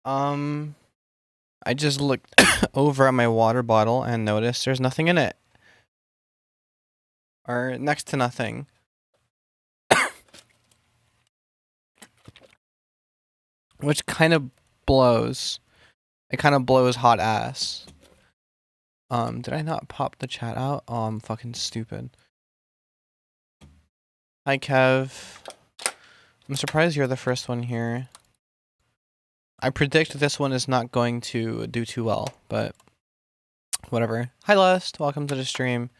Um, I just looked over at my water bottle and noticed there's nothing in it. Or next to nothing. Which kind of blows. It kind of blows hot ass. Did I not pop the chat out? Oh, I'm fucking stupid. Hi, Kev. I'm surprised you're the first one here. I predict this one is not going to do too well, but whatever. Hi, Lust. Welcome to the stream.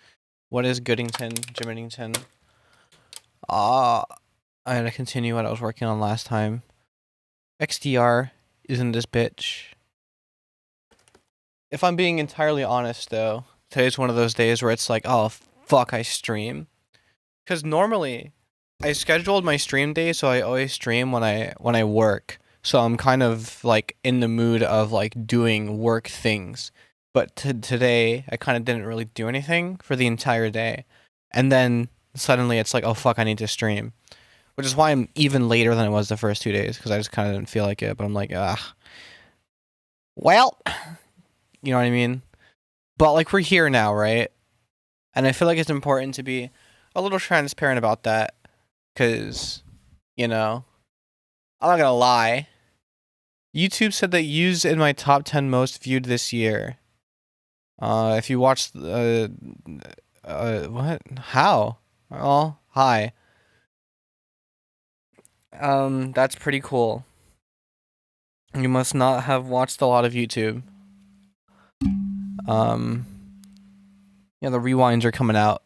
What is Goodington, Jimmington? I had to continue what I was working on last time. XDR isn't this bitch. If I'm being entirely honest, though, today's one of those days where it's like, oh, fuck, I stream. Because normally, I scheduled my stream day, so I always stream when I work. So I'm kind of, like, in the mood of, like, doing work things. But today, I kind of didn't really do anything for the entire day. And then, suddenly, it's like, oh, fuck, I need to stream. Which is why I'm even later than I was the first 2 days, because I just kind of didn't feel like it. But I'm like, well, you know what I mean? But, like, we're here now, right? And I feel like it's important to be a little transparent about that. Because, you know, I'm not gonna lie. YouTube said that U's in my top 10 most viewed this year. If you watched, what? How? Oh, hi. That's pretty cool. You must not have watched a lot of YouTube. Yeah, the rewinds are coming out.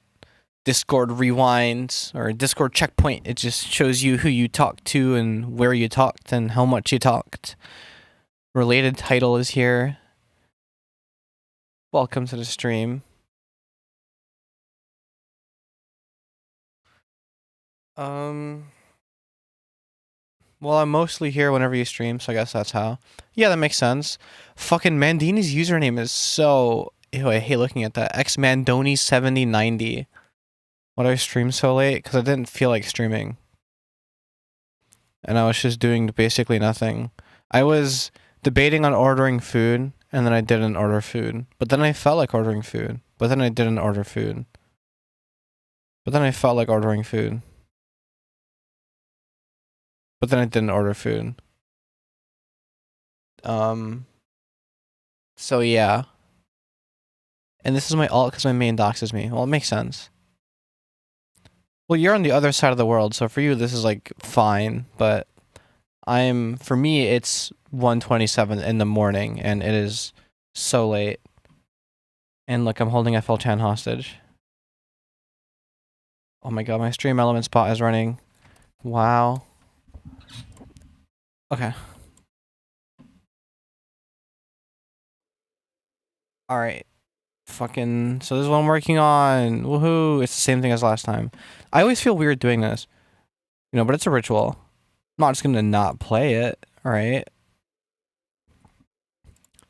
Discord rewinds or Discord checkpoint. It just shows you who you talked to and where you talked and how much you talked. Related title is here. Welcome to the stream. Well, I'm mostly here whenever you stream, so I guess that's how. Yeah, that makes sense. Fucking Mandini's username is so... Ew, I hate looking at that. xmandoni7090. Why do I stream so late? Because I didn't feel like streaming. And I was just doing basically nothing. I was debating on ordering food, and then I didn't order food. But then I felt like ordering food. But then I didn't order food. But then I felt like ordering food. But then I didn't order food. So yeah. And this is my alt because my main doxes me. Well, it makes sense. Well, you're on the other side of the world, so for you this is like fine, but for me it's 1:27 in the morning and it is so late. And look, I'm holding FL10 hostage. Oh my god, my stream element spot is running. Wow. Okay. Alright. Fucking... So this is what I'm working on. Woohoo! It's the same thing as last time. I always feel weird doing this. You know, but it's a ritual. I'm not just gonna not play it, alright?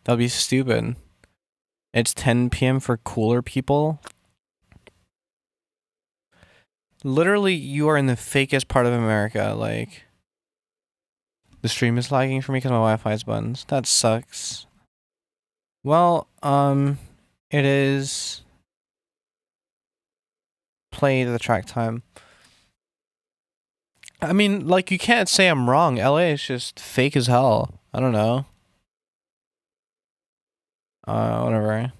That'll be stupid. It's 10 p.m. for cooler people. Literally, you are in the fakest part of America, like... The stream is lagging for me because my Wi-Fi is buttons. That sucks. Well, it is... Play the track time. I mean, like, you can't say I'm wrong. LA is just fake as hell. I don't know. Whatever.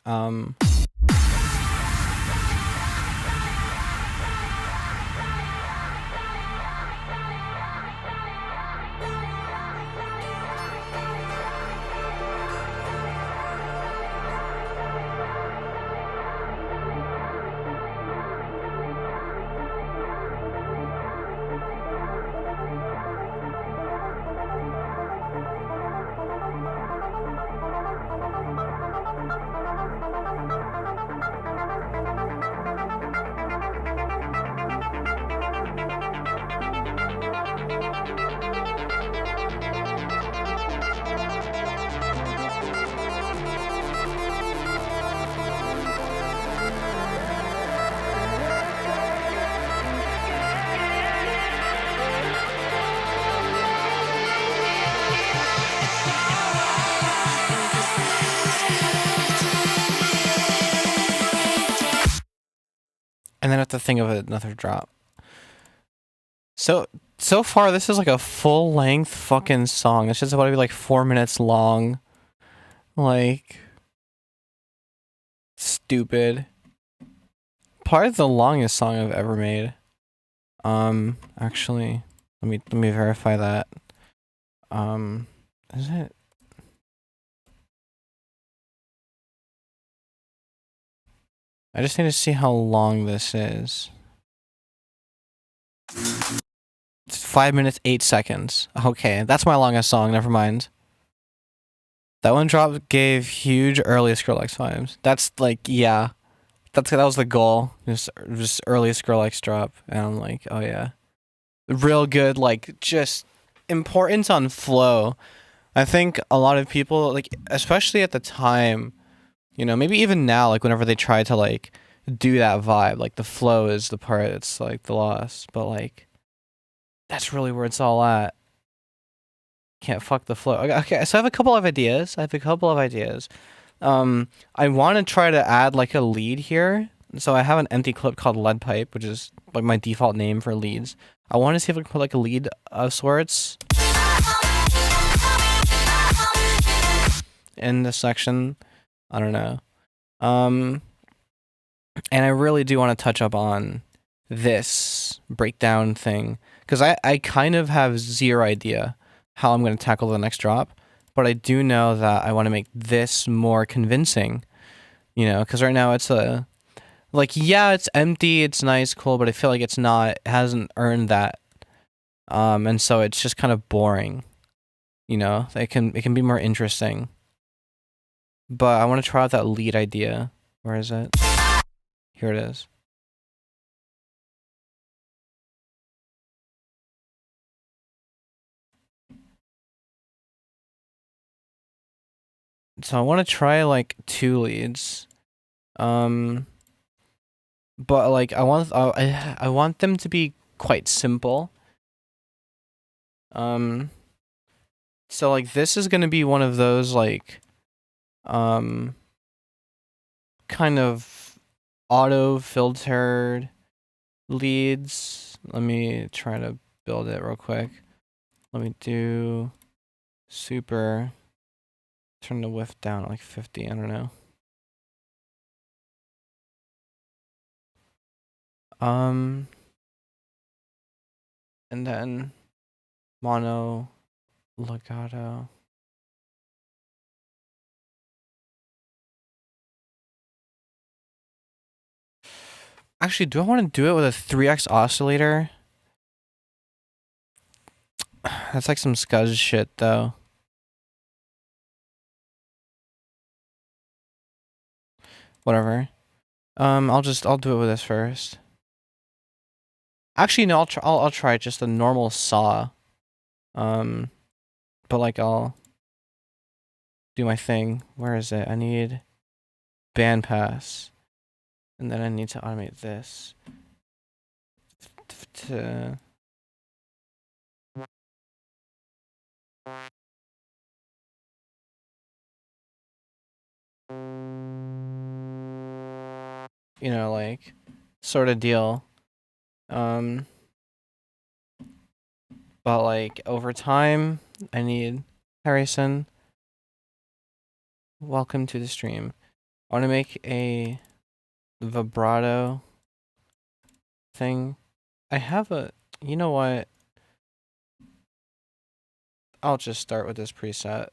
Um, and then I have to think of another drop. So far, this is like a full length fucking song. It's just about to be like 4 minutes long. Like, stupid. Probably the longest song I've ever made. Actually, let me verify that. Is it? I just need to see how long this is. It's 5 minutes, 8 seconds. Okay, that's my longest song, never mind. That one drop gave huge early Skrillex vibes. That's like, yeah. That was the goal. Just early Skrillex drop. And I'm like, oh yeah. Real good, like, just importance on flow. I think a lot of people, like, especially at the time, you know, maybe even now, like, whenever they try to, like, do that vibe, like, the flow is the part that's, like, the loss. But, like, that's really where it's all at. Can't fuck the flow. Okay, so I have a couple of ideas. I want to try to add, like, a lead here. So I have an empty clip called Lead Pipe, which is, like, my default name for leads. I want to see if I can put, like, a lead of sorts in this section. I don't know. And I really do want to touch up on this breakdown thing, because I kind of have zero idea how I'm going to tackle the next drop, but I do know that I want to make this more convincing, you know, because right now it's like, yeah, it's empty, it's nice, cool, but I feel like it hasn't earned that, and so it's just kind of boring, you know. It can be more interesting, but I want to try out that lead idea. Where is it? Here it is. So I want to try like 2 leads, but like I want them to be quite simple. So like this is gonna be one of those like kind of auto filtered leads. Let me try to build it real quick. Let me do super. Turn the width down at like 50. I don't know. And then mono legato. Actually, do I want to do it with a 3x oscillator? That's like some scuzz shit, though. Whatever. I'll do it with this first. Actually, no, I'll try just a normal saw. But like I'll do my thing. Where is it? I need bandpass, and then I need to automate this. To you know, like, sort of deal. But like over time, I need Harrison. Welcome to the stream. I want to make a vibrato thing. I have a, you know what? I'll just start with this preset.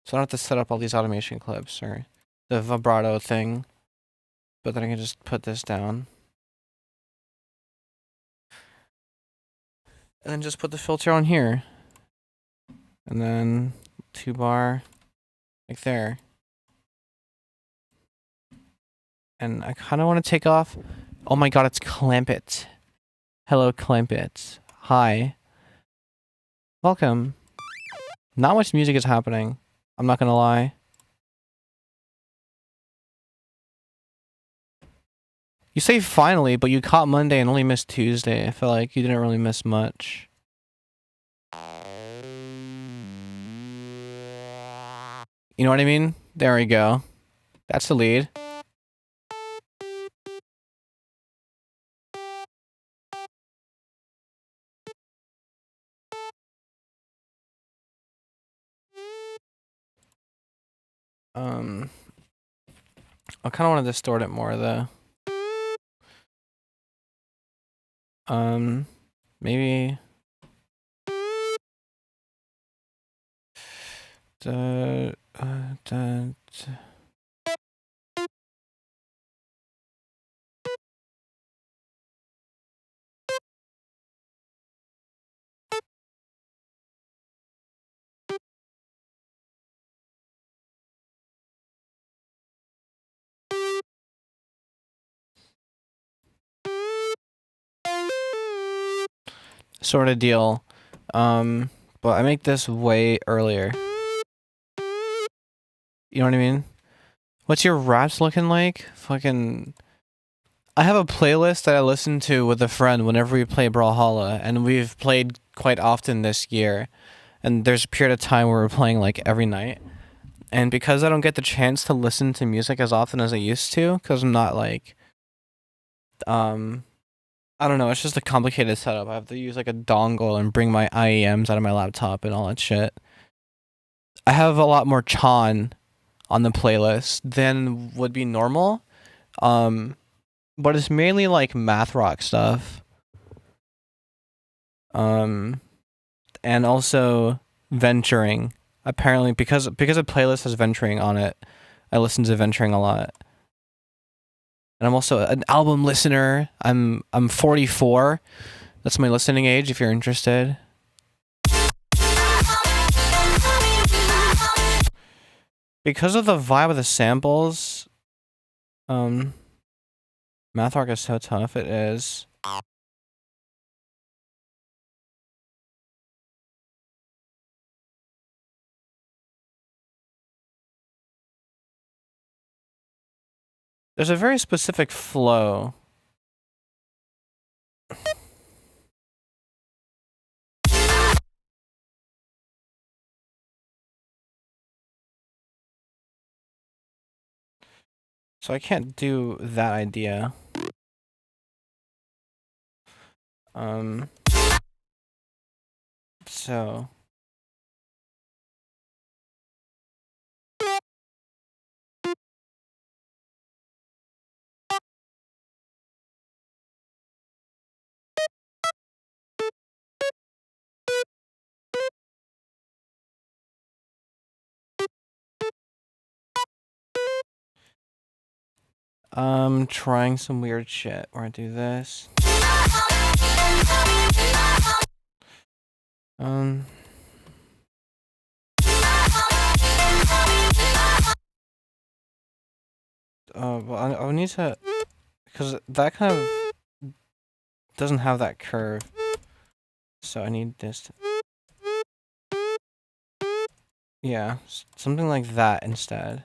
So I don't have to set up all these automation clips or the vibrato thing. But then I can just put this down. And then just put the filter on here. And then 2 bar, like there. And I kind of want to take off. Oh my god, it's Clampit. Hello, Clampit. Hi. Welcome. Not much music is happening. I'm not gonna lie. You say finally, but you caught Monday and only missed Tuesday. I feel like you didn't really miss much. You know what I mean? There we go. That's the lead. I kind of want to distort it more though. Maybe. Sort of deal. But I make this way earlier. You know what I mean? What's your raps looking like? Fucking... I have a playlist that I listen to with a friend whenever we play Brawlhalla, and we've played quite often this year. And there's a period of time where we're playing like every night. And because I don't get the chance to listen to music as often as I used to, because I'm not like... I don't know, it's just a complicated setup. I have to use like a dongle and bring my IEMs out of my laptop and all that shit. I have a lot more Chan on the playlist than would be normal. But it's mainly like math rock stuff. And also venturing. Apparently because a playlist has venturing on it, I listen to venturing a lot. And I'm also an album listener. I'm 44. That's my listening age if you're interested. Because of the vibe of the samples, Math Rock is so tough, it is. There's a very specific flow. So I can't do that idea. So... trying some weird shit where I do this. Well, I need to, because that kind of doesn't have that curve. So I need this to, yeah, something like that instead.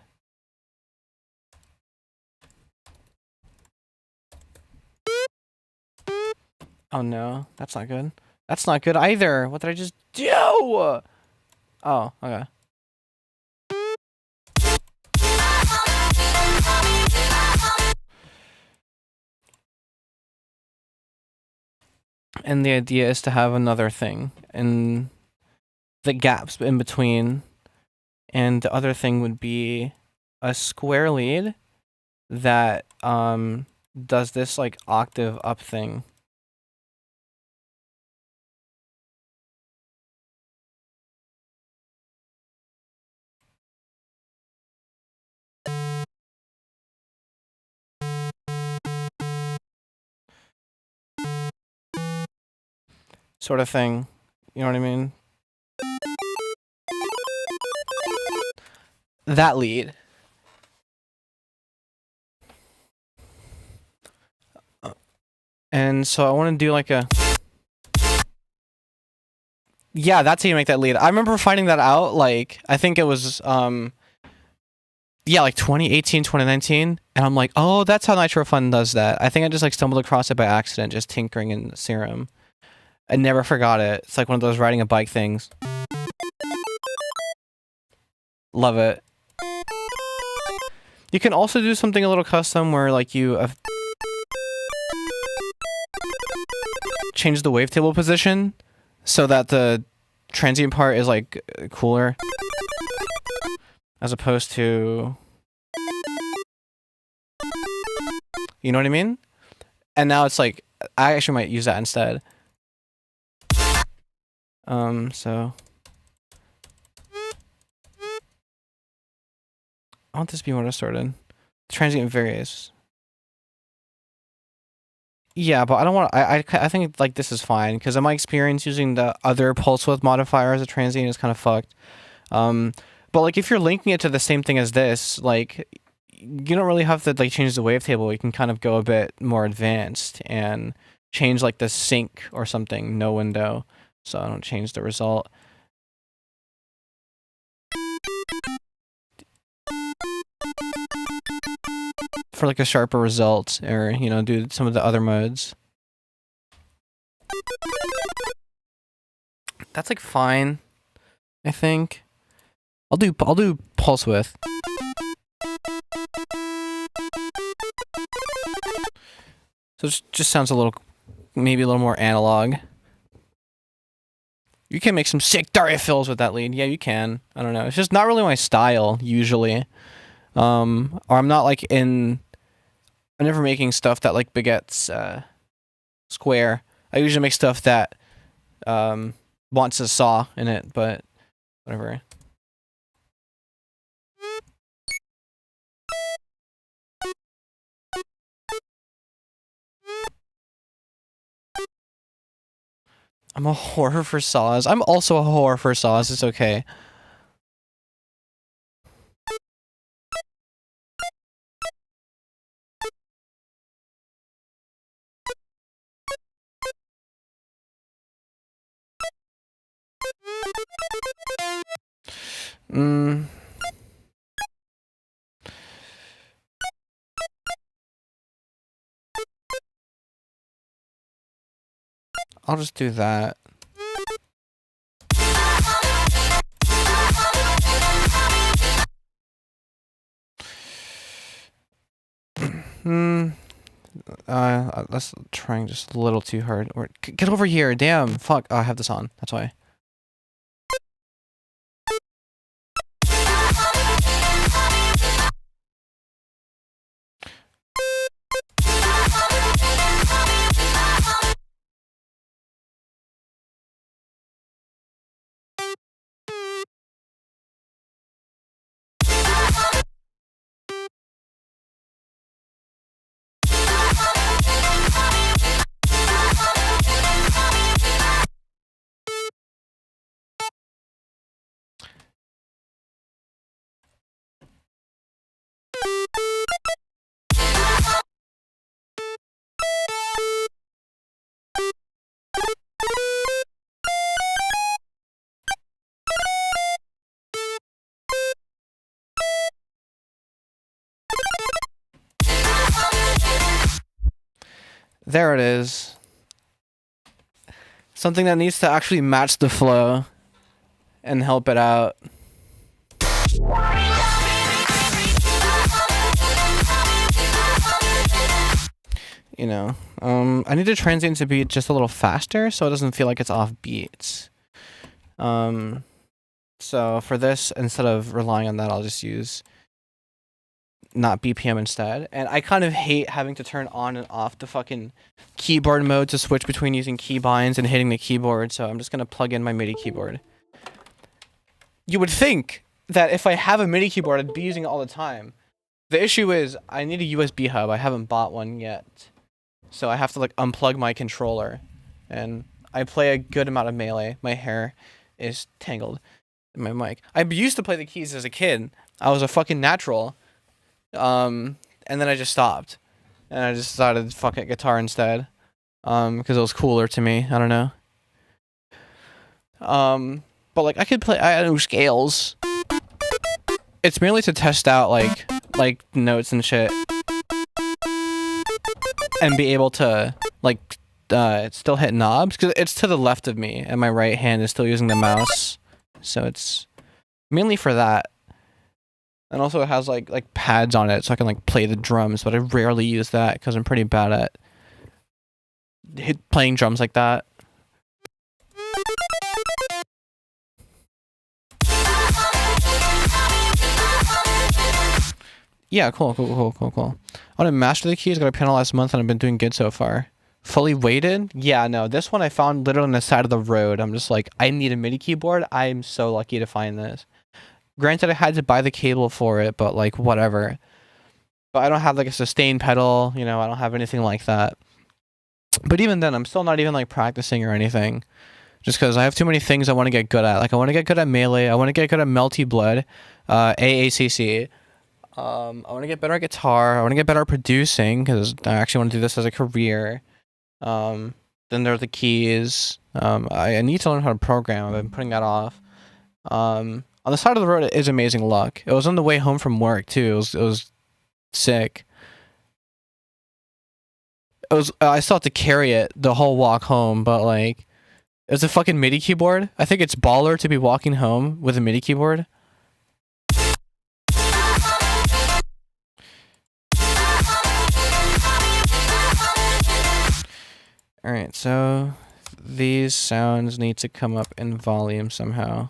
Oh no, that's not good. That's not good either. What did I just do? Oh, okay. And the idea is to have another thing. And the gaps in between. And the other thing would be a square lead that does this like octave up thing. Sort of thing. You know what I mean? That lead. And so I want to do like a... Yeah, that's how you make that lead. I remember finding that out, like, I think it was, yeah, like 2018, 2019. And I'm like, oh, that's how Nitrofun does that. I think I just like stumbled across it by accident, just tinkering in Serum. I never forgot it. It's like one of those riding a bike things. Love it. You can also do something a little custom where like you change the wavetable position so that the transient part is like cooler as opposed to, you know what I mean? And now it's like, I actually might use that instead. So I want this to be more distorted. Transient varies. Yeah, but I don't want. I think like this is fine because in my experience using the other pulse width modifier as a transient is kind of fucked. But like if you're linking it to the same thing as this, like you don't really have to like change the wavetable. You can kind of go a bit more advanced and change like the sync or something. No window, so I don't change the result. For like a sharper result, or you know, do some of the other modes. That's like fine, I think. I'll do pulse width. So it just sounds a little, maybe a little more analog. You can make some sick Daria fills with that lead. Yeah, you can. I don't know. It's just not really my style usually. Or I'm not like I'm never making stuff that like begets square. I usually make stuff that wants a saw in it, but whatever. I'm a whore for saws. I'm also a whore for saws. It's okay. I'll just do that. That's trying just a little too hard. Or get over here, damn, fuck. Oh, I have this on. That's why. There it is. Something that needs to actually match the flow and help it out. You know, I need the transient to be just a little faster so it doesn't feel like it's off beats. So for this, instead of relying on that, I'll just use not BPM instead. And I kind of hate having to turn on and off the fucking keyboard mode to switch between using keybinds and hitting the keyboard, so I'm just gonna plug in my MIDI keyboard. You would think that if I have a MIDI keyboard, I'd be using it all the time. The issue is, I need a USB hub. I haven't bought one yet. So I have to, like, unplug my controller. And I play a good amount of Melee. My hair is tangled in my mic. I used to play the keys as a kid. I was a fucking natural. And then I just stopped. And I just decided to fucking guitar instead. Because it was cooler to me. I don't know. But, like, I could play, I know scales. It's merely to test out, like notes and shit. And be able to, like, still hit knobs. Because it's to the left of me, and my right hand is still using the mouse. So it's mainly for that. And also it has, like pads on it, so I can, like, play the drums. But I rarely use that, because I'm pretty bad at playing drums like that. Yeah, cool. I want to master the keys. Got a piano last month, and I've been doing good so far. Fully weighted? Yeah, no. This one I found literally on the side of the road. I'm just like, I need a MIDI keyboard. I'm so lucky to find this. Granted, I had to buy the cable for it, but, like, whatever. But I don't have, like, a sustain pedal. You know, I don't have anything like that. But even then, I'm still not even, like, practicing or anything. Just because I have too many things I want to get good at. Like, I want to get good at Melee. I want to get good at Melty Blood. AACC. I want to get better at guitar. I want to get better at producing, because I actually want to do this as a career. Then there are the keys. I need to learn how to program. I've been putting that off. On the side of the road, it is amazing luck. It was on the way home from work, too. It was sick. I still have to carry it the whole walk home, but, like, it was a fucking MIDI keyboard. I think it's baller to be walking home with a MIDI keyboard. Alright, so these sounds need to come up in volume somehow.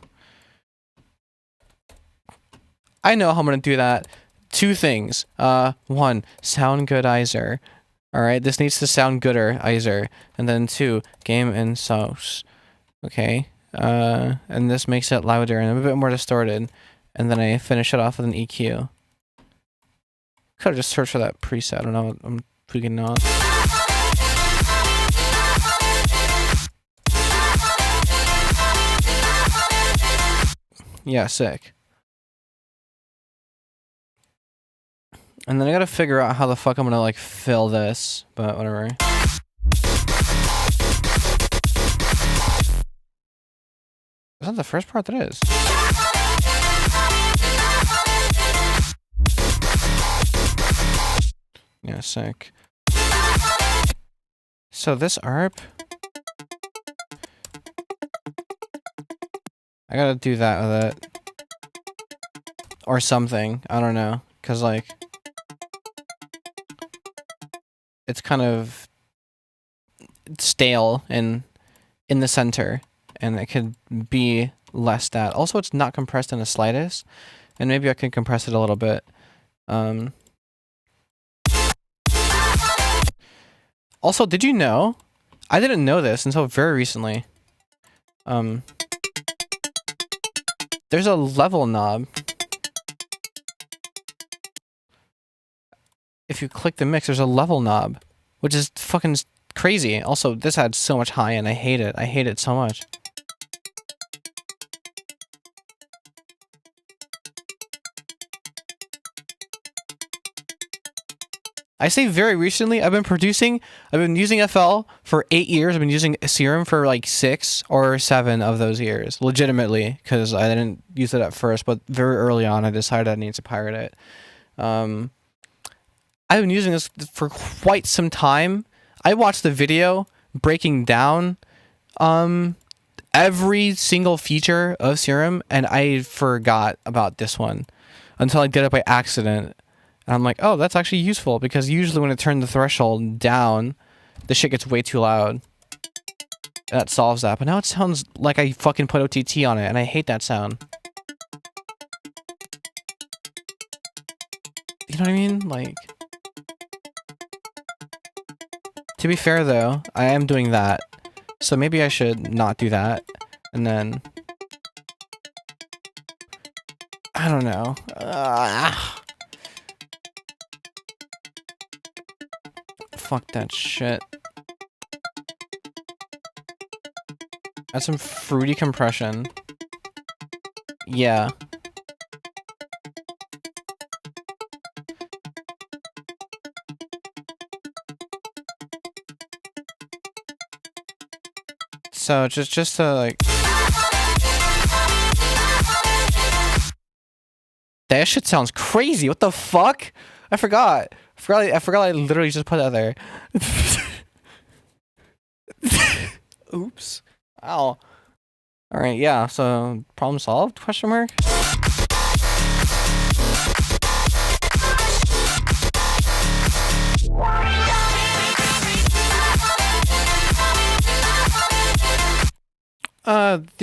I know how I'm going to do that. Two things. One, sound goodizer. Alright, this needs to sound gooderizer. And then two, game and sauce. Okay. And this makes it louder and a bit more distorted. And then I finish it off with an EQ. Could have just searched for that preset. I don't know. I'm tweaking out. Yeah, sick. And then I gotta figure out how the fuck I'm gonna, like, fill this, but whatever. Is that the first part? That is. Yeah, sick. So this ARP, I gotta do that with it. Or something. I don't know. Cause, like, it's kind of stale in the center. And it could be less that. Also, it's not compressed in the slightest. And maybe I can compress it a little bit. Also, did you know? I didn't know this until very recently. There's a level knob. If you click the mix, there's a level knob, which is fucking crazy. Also, this had so much high end. I hate it. I hate it so much. I say very recently, I've been using FL for 8 years. I've been using Serum for like 6 or 7 of those years, legitimately, because I didn't use it at first, but very early on I decided I needed to pirate it. I've been using this for quite some time. I watched the video breaking down every single feature of Serum, and I forgot about this one until I did it by accident. And I'm like, oh, that's actually useful, because usually when I turn the threshold down, the shit gets way too loud. That solves that, but now it sounds like I fucking put OTT on it, and I hate that sound. You know what I mean? Like... To be fair, though, I am doing that. So maybe I should not do that. And then... I don't know. Fuck that shit. Add some fruity compression. Yeah. So just to like... That shit sounds crazy. What the fuck? I forgot. I forgot I literally just put that there. Oops. Ow. Alright, yeah, so problem solved? Question mark?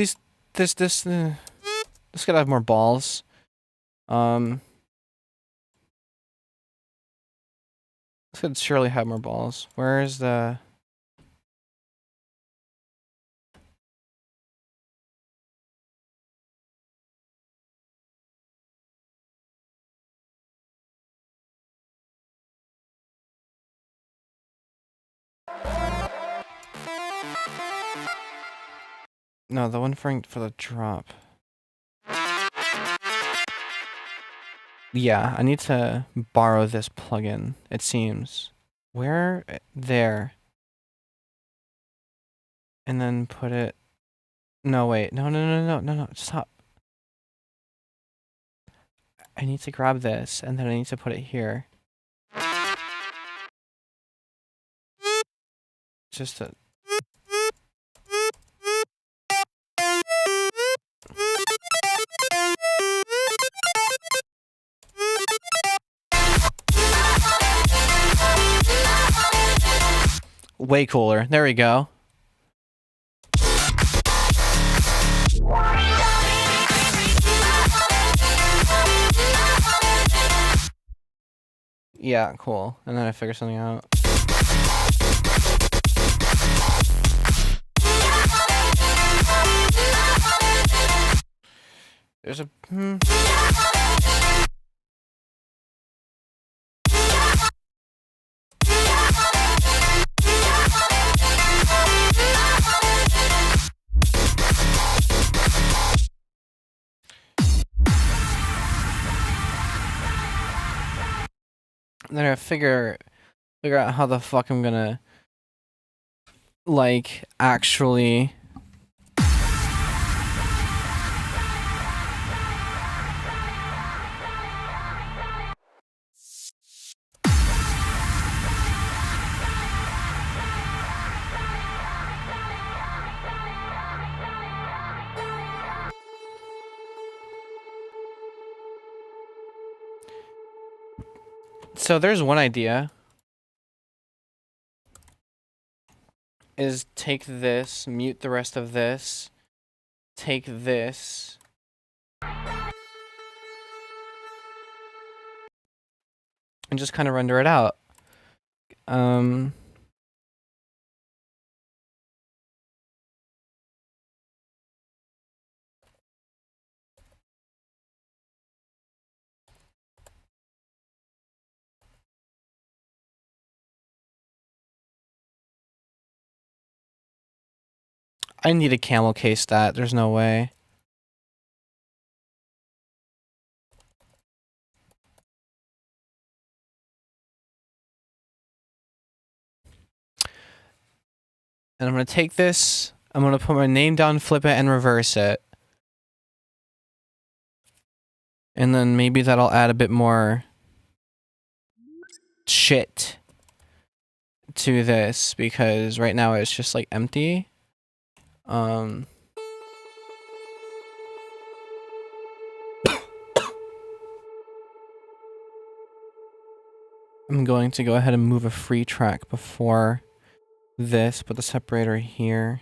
This could have more balls. This could surely have more balls. Where is the... No, the one for the drop. Yeah, I need to borrow this plugin, it seems. Where? There. And then put it... No, wait. No, stop. I need to grab this, and then I need to put it here. Just to... Way cooler. There we go. Yeah, cool. And then I figure something out. There's a... Then I figure out how the fuck I'm gonna, like, actually... So there's one idea. Is take this, mute the rest of this, take this. And just kind of render it out. I need to camel case that. There's no way. And I'm going to take this. I'm going to put my name down, flip it, and reverse it. And then maybe that'll add a bit more shit to this, because right now it's just like empty. I'm going to go ahead and move a free track before this, put the separator here.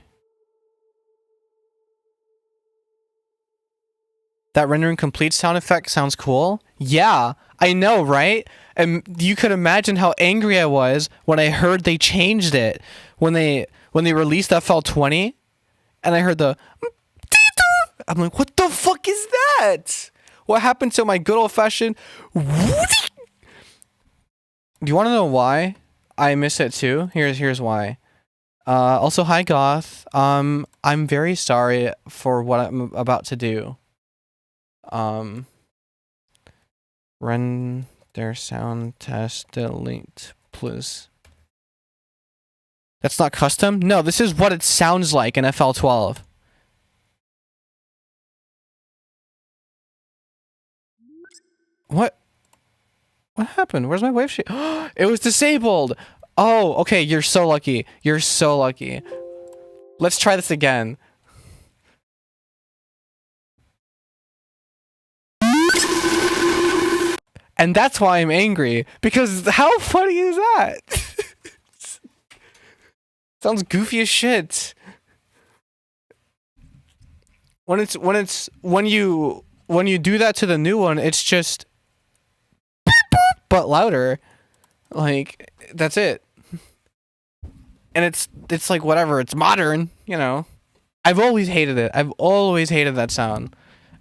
That rendering complete sound effect sounds cool. Yeah, I know, right? And you could imagine how angry I was when I heard they changed it. When they released FL20 and I heard the I'm like, what the fuck is that? What happened to my good old fashioned Do you want to know why I miss it too? Here's why. Also, hi Goth. I'm very sorry for what I'm about to do. Render sound test delete, please. That's not custom? No, this is what it sounds like in FL12. What? What happened? Where's my wave shape? It was disabled! Oh, okay, you're so lucky. You're so lucky. Let's try this again. And that's why I'm angry. Because how funny is that? Sounds goofy as shit. When you do that to the new one, it's just but louder. Like, that's it. And it's like whatever, it's modern, you know. I've always hated it. I've always hated that sound.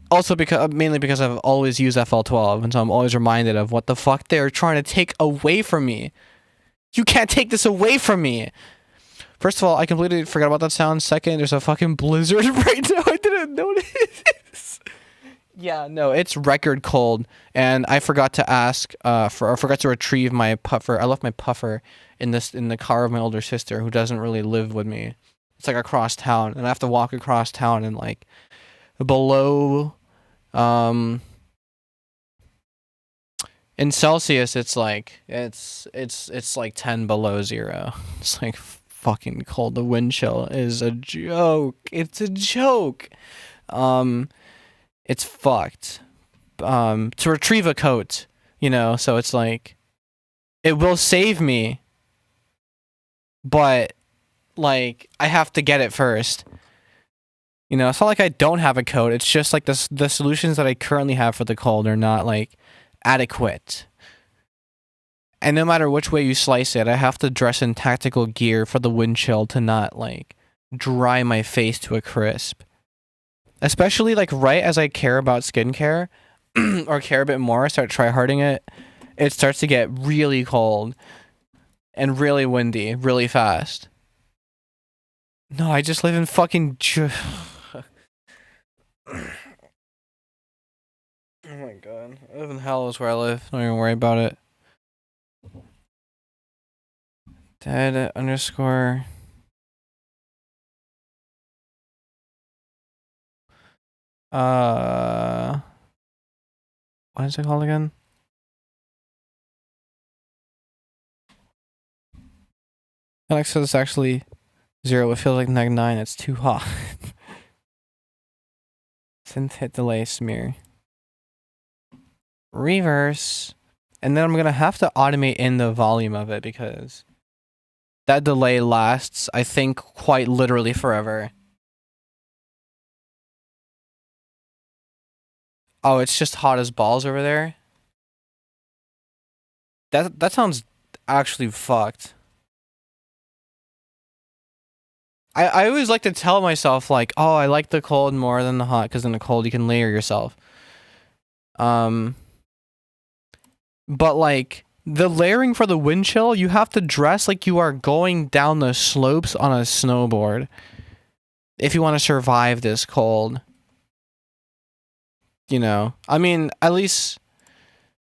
Also mainly because I've always used FL12, and so I'm always reminded of what the fuck they're trying to take away from me. You can't take this away from me. First of all, I completely forgot about that sound. Second, there's a fucking blizzard right now. I didn't notice. Yeah, no, it's record cold, and I forgot to ask I forgot to retrieve my puffer. I left my puffer in the car of my older sister, who doesn't really live with me. It's like across town, and I have to walk across town and like below in Celsius it's like it's like 10 below zero. It's like fucking cold. The wind chill is a joke. It's a joke. It's fucked. To retrieve a coat, you know, so it's like it will save me, but like I have to get it first. You know, it's not like I don't have a coat. It's just like the solutions that I currently have for the cold are not like adequate. And no matter which way you slice it, I have to dress in tactical gear for the wind chill to not like dry my face to a crisp. Especially like right as I care about skincare or care a bit more, start tryharding it, it starts to get really cold and really windy really fast. No, I just live in fucking oh my god. I live in hell is where I live. Don't even worry about it. Dead underscore. What is it called again? Alex says it's actually 0. It feels like -9. It's too hot. Synth hit delay smear. Reverse. And then I'm gonna have to automate in the volume of it because that delay lasts, I think, quite literally forever. Oh, it's just hot as balls over there. That sounds actually fucked. I always like to tell myself like, oh, I like the cold more than the hot because in the cold you can layer yourself. But like the layering for the wind chill, you have to dress like you are going down the slopes on a snowboard if you want to survive this cold. You know, I mean, at least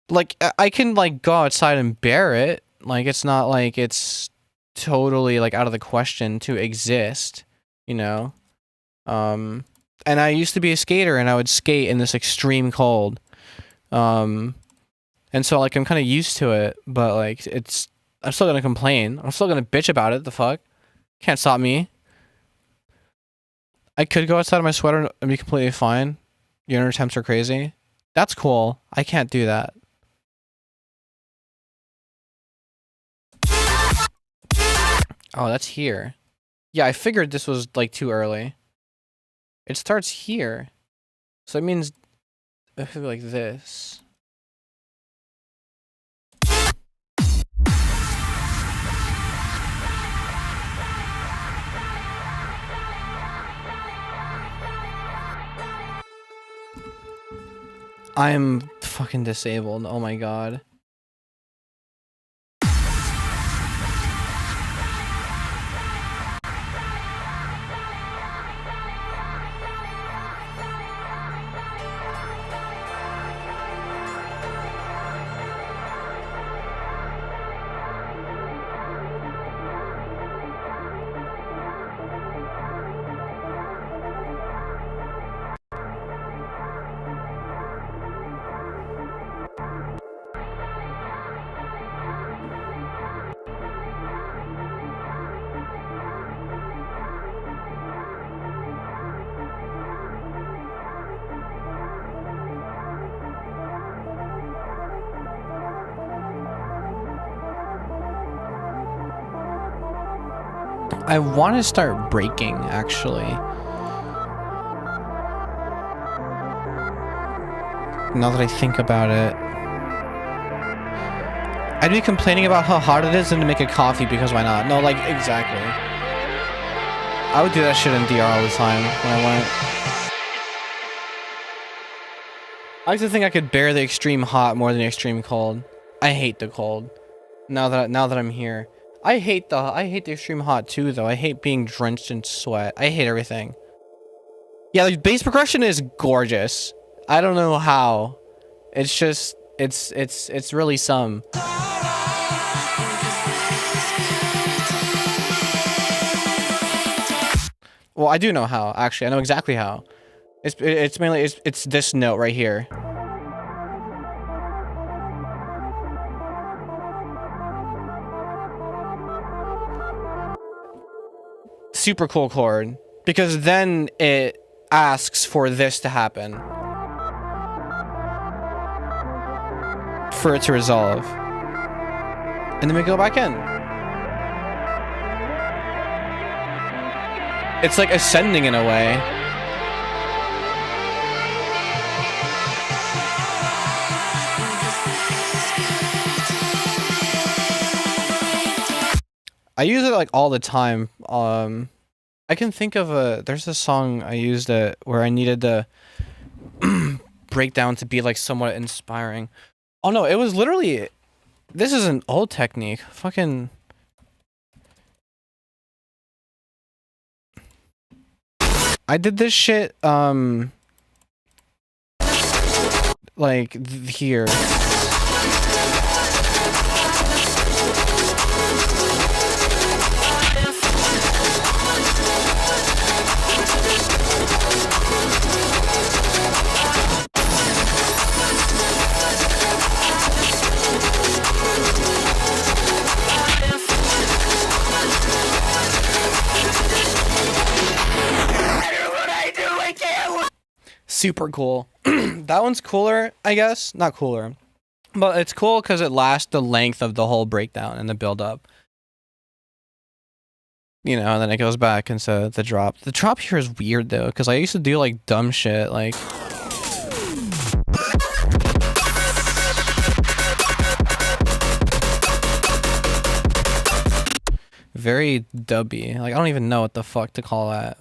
like I can like go outside and bear it. Like it's not like it's totally like out of the question to exist, you know. And I used to be a skater and I would skate in this extreme cold. And so like I'm kind of used to it, but like I'm still gonna complain. I'm still gonna bitch about it. The fuck, can't stop me. I could go outside of my sweater and be completely fine. Your temps are crazy. That's cool. I can't do that. Oh, that's here. Yeah, I figured this was like too early. It starts here. So it means it could be like this. I'm fucking disabled. Oh my god. I want to start breaking, actually. Now that I think about it. I'd be complaining about how hard it is and to make a coffee because why not? No, like, exactly. I would do that shit in DR all the time when I went. I used to think I could bear the extreme hot more than the extreme cold. I hate the cold. Now that I'm here. I hate the extreme hot too, though. I hate being drenched in sweat. I hate everything. Yeah, the bass progression is gorgeous. I don't know how. It's just, it's really some. Well, I do know how, actually. I know exactly how. It's mainly, it's this note right here. Super cool chord. Because then it asks for this to happen. For it to resolve. And then we go back in. It's like ascending in a way. I use it like all the time. I can think of there's a song I used where I needed the breakdown to be like somewhat inspiring. Oh no, it was literally, this is an old technique. Fucking. I did this shit, like here. Super cool. That one's cooler, I guess. Not cooler. But it's cool because it lasts the length of the whole breakdown and the build-up. You know, and then it goes back into the drop. The drop here is weird, though, because I used to do, like, dumb shit, like... Very dubby. Like, I don't even know what the fuck to call that.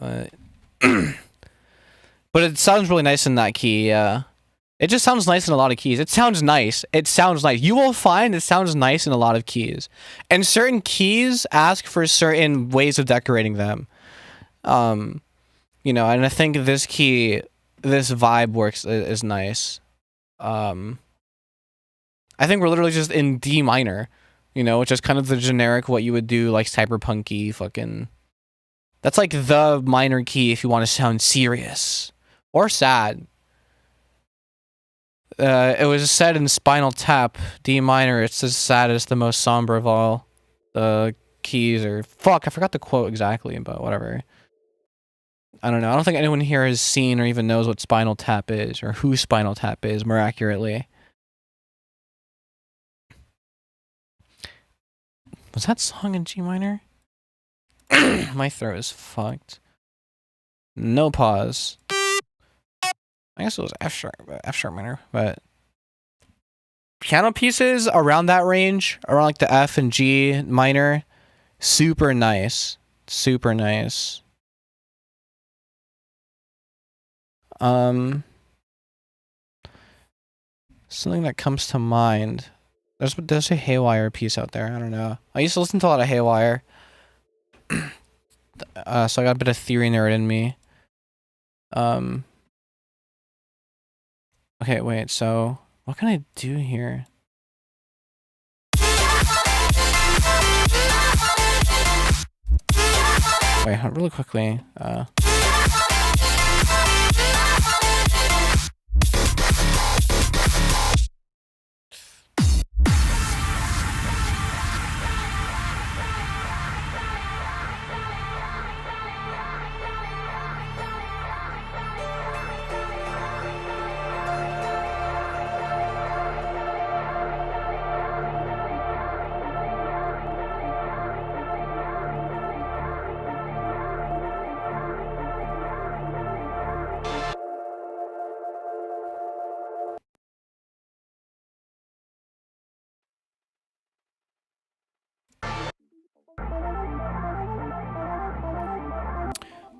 But it sounds really nice in that key, yeah. It just sounds nice in a lot of keys. It sounds nice. It sounds nice. You will find it sounds nice in a lot of keys. And certain keys ask for certain ways of decorating them. You know, and I think this key, this vibe works, is nice. I think we're literally just in D minor, you know, which is kind of the generic what you would do, like cyberpunky fucking... That's like the minor key if you want to sound serious. Or sad. It was said in Spinal Tap, D minor, it's the saddest, the most somber of all the keys, or... Fuck, I forgot the quote exactly, but whatever. I don't know. I don't think anyone here has seen or even knows what Spinal Tap is, or who Spinal Tap is, more accurately. Was that song in G minor? My throat is fucked. No pause. I guess it was F sharp minor, but piano pieces around that range, around like the F and G minor, super nice. Super nice. Something that comes to mind. There's a Haywire piece out there. I don't know. I used to listen to a lot of Haywire. So I got a bit of theory nerd in me. Okay, wait, so what can I do here? Wait, really quickly.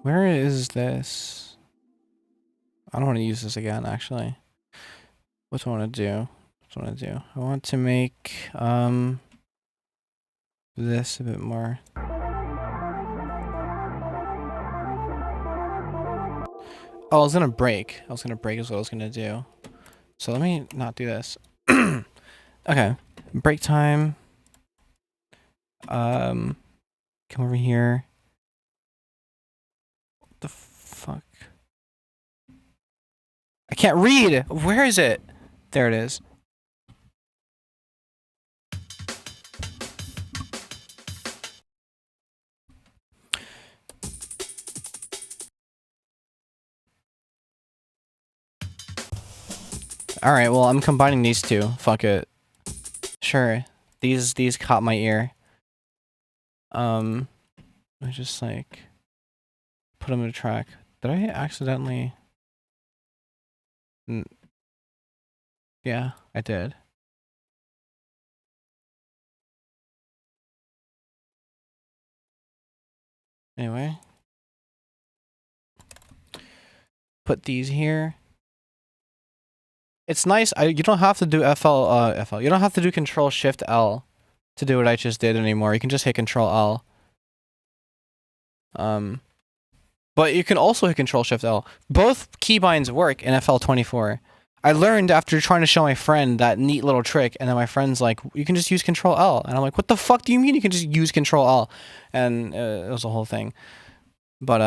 Where is this? I don't want to use this again, actually. What do I want to do? What do I want to do? I want to make this a bit more. Oh, I was gonna break. I was gonna break is what I was gonna do. So let me not do this. Okay. Break time. Come over here. What the fuck? I can't read! Where is it? There it is. Alright, well, I'm combining these two. Fuck it. Sure. These caught my ear. I just, like, put them in a track. Did I accidentally... Yeah, I did. Anyway. Put these here. It's nice. You don't have to do FL. You don't have to do Control Shift L to do what I just did anymore. You can just hit Control L. But you can also hit Control Shift L. Both keybinds work in FL24. I learned after trying to show my friend that neat little trick, and then my friend's like, "You can just use Control L," and I'm like, "What the fuck do you mean you can just use Control L?" And it was a whole thing. But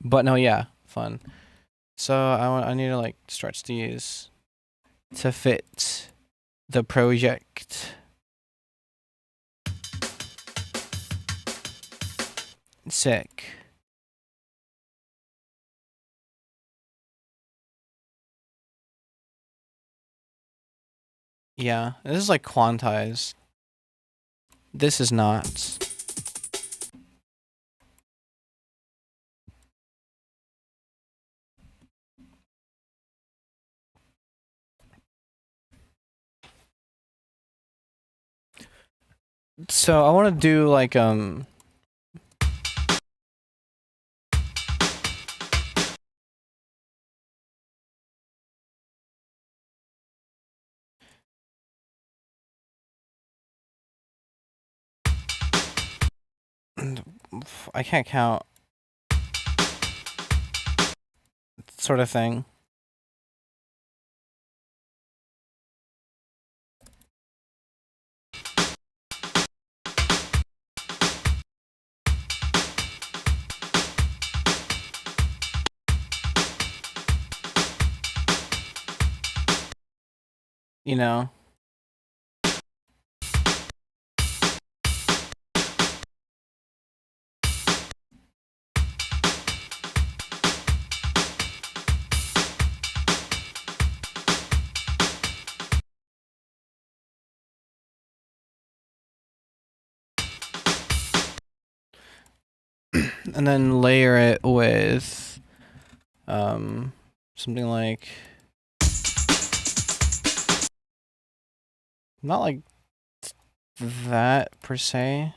no, yeah, fun. So I need to like stretch these to fit the project. Sick. Yeah, this is like quantized. This is not. So I want to do like I can't count sort of thing. You know. And then layer it with Something like, not like that per se.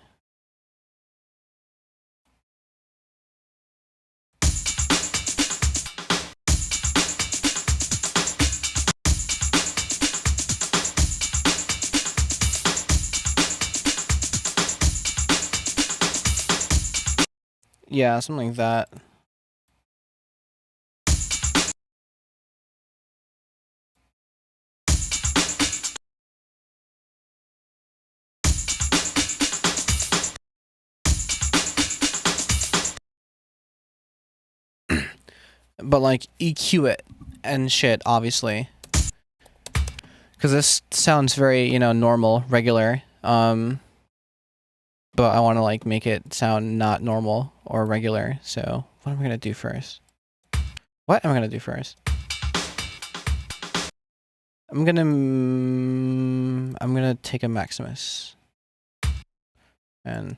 Yeah, something like that. But like EQ it and shit, obviously. Because this sounds very, you know, normal, regular. But I want to like make it sound not normal or regular. So what am I gonna do first? What am I gonna do first? I'm gonna take a Maximus and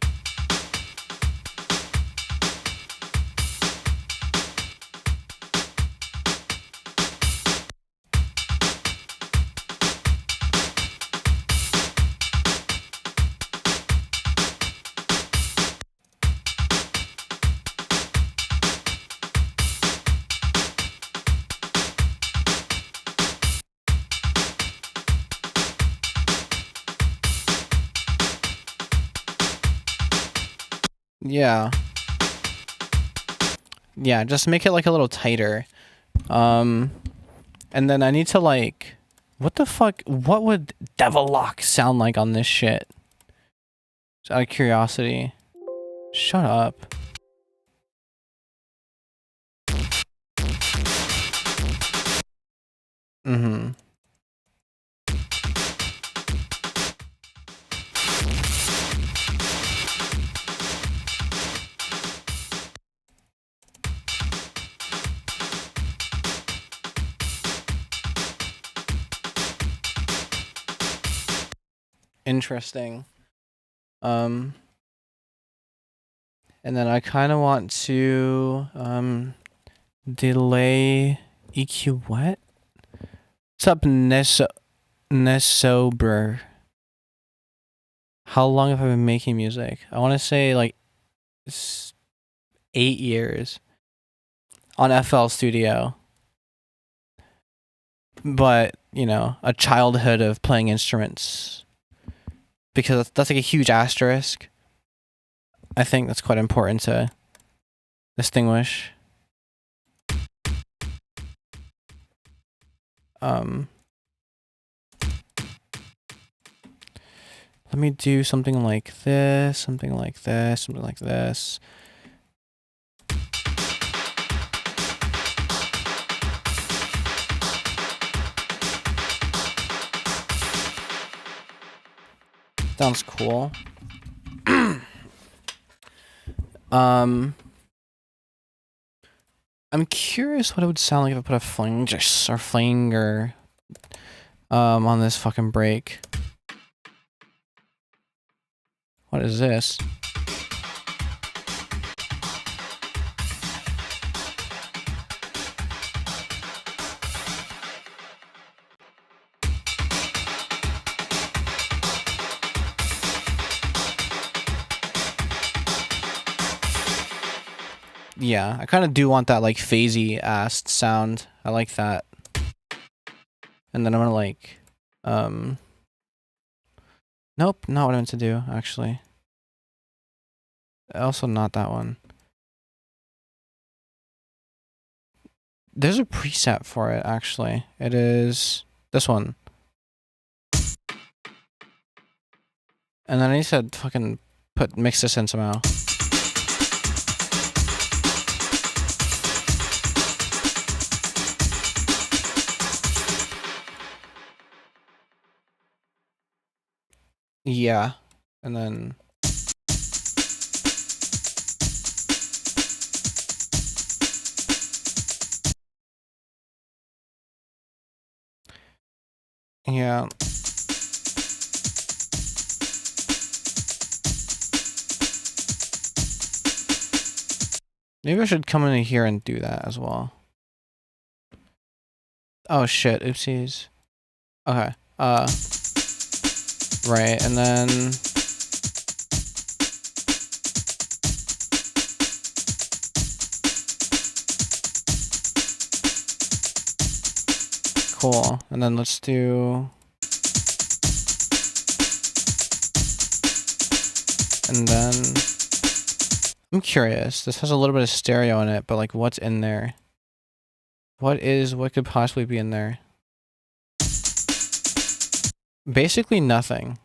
yeah. Yeah, just make it like a little tighter. And then I need to like, what the fuck? What would Devil Lock sound like on this shit? Just out of curiosity. Shut up. Mm-hmm. Interesting. And then I kind of want to delay EQ what? What's up, Nesober? How long have I been making music? I want to say like 8 years on FL Studio. But, you know, a childhood of playing instruments. Because that's like a huge asterisk. I think that's quite important to distinguish. Let me do something like this, something like this, something like this. Sounds cool. I'm curious what it would sound like if I put a flanger on this fucking break. What is this? Yeah, I kind of do want that like phasey ass sound. I like that. And then I'm gonna like, nope, not what I meant to do, actually. Also not that one. There's a preset for it, actually. It is this one. And then I need to fucking mix this in somehow. Yeah. And then yeah. Maybe I should come in here and do that as well. Oh shit, oopsies. Okay. Right, and then cool. And then let's do, and then I'm curious. This has a little bit of stereo in it, but like what's in there? What could possibly be in there? Basically nothing.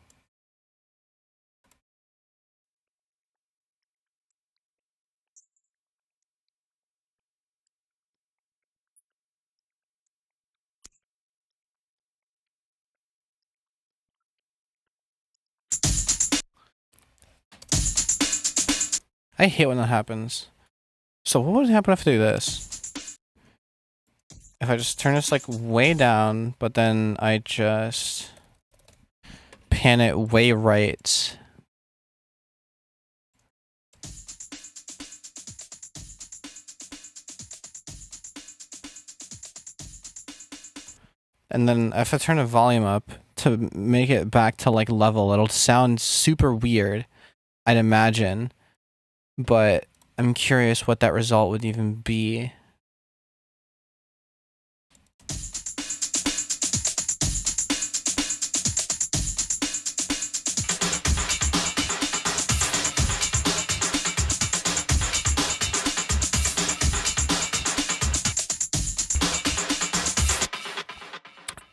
I hate when that happens. So what would happen if I do this? If I just turn this like way down, but then I just pan it way right. And then if I turn the volume up to make it back to like level, it'll sound super weird, I'd imagine. But I'm curious what that result would even be.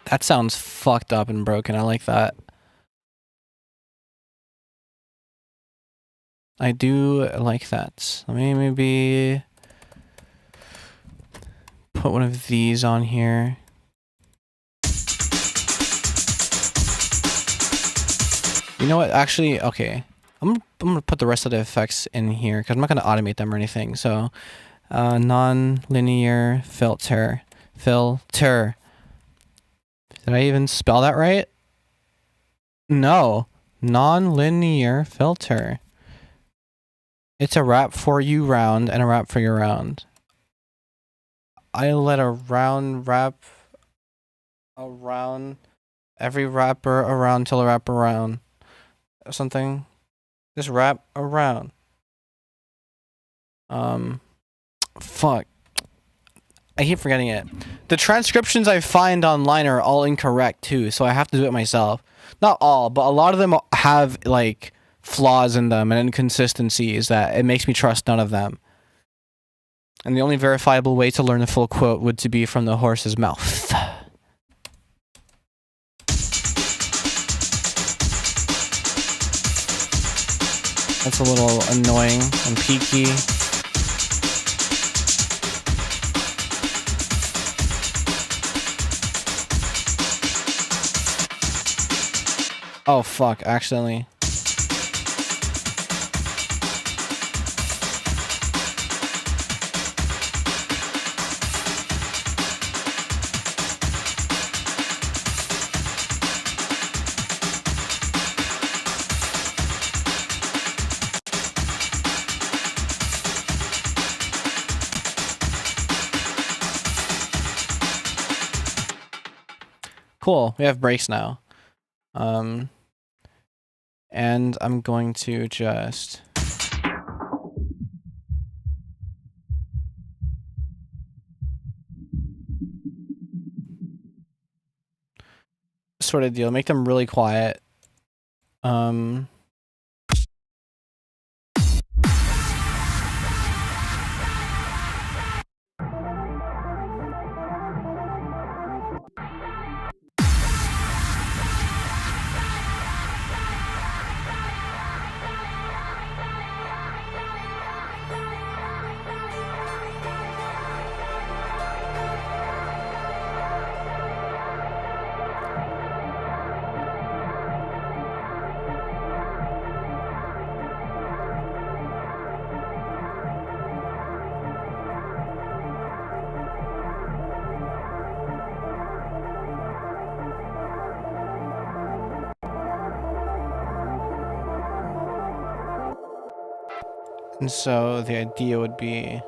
That sounds fucked up and broken. I like that. I do like that. Let me maybe put one of these on here. You know what? Actually, okay. I'm gonna put the rest of the effects in here because I'm not gonna automate them or anything. So, non-linear filter. Filter. Did I even spell that right? No. Non-linear filter. It's a wrap for you round and a wrap for your round. I let a round wrap around every wrapper around till a wrap around. Something. Just wrap around. Fuck. I keep forgetting it. The transcriptions I find online are all incorrect too, so I have to do it myself. Not all, but a lot of them have like flaws in them and inconsistencies that it makes me trust none of them. And the only verifiable way to learn the full quote would to be from the horse's mouth. That's a little annoying and peaky. Oh fuck, accidentally. Cool, we have breaks now. And I'm going to just sort of deal, make them really quiet. And so the idea would be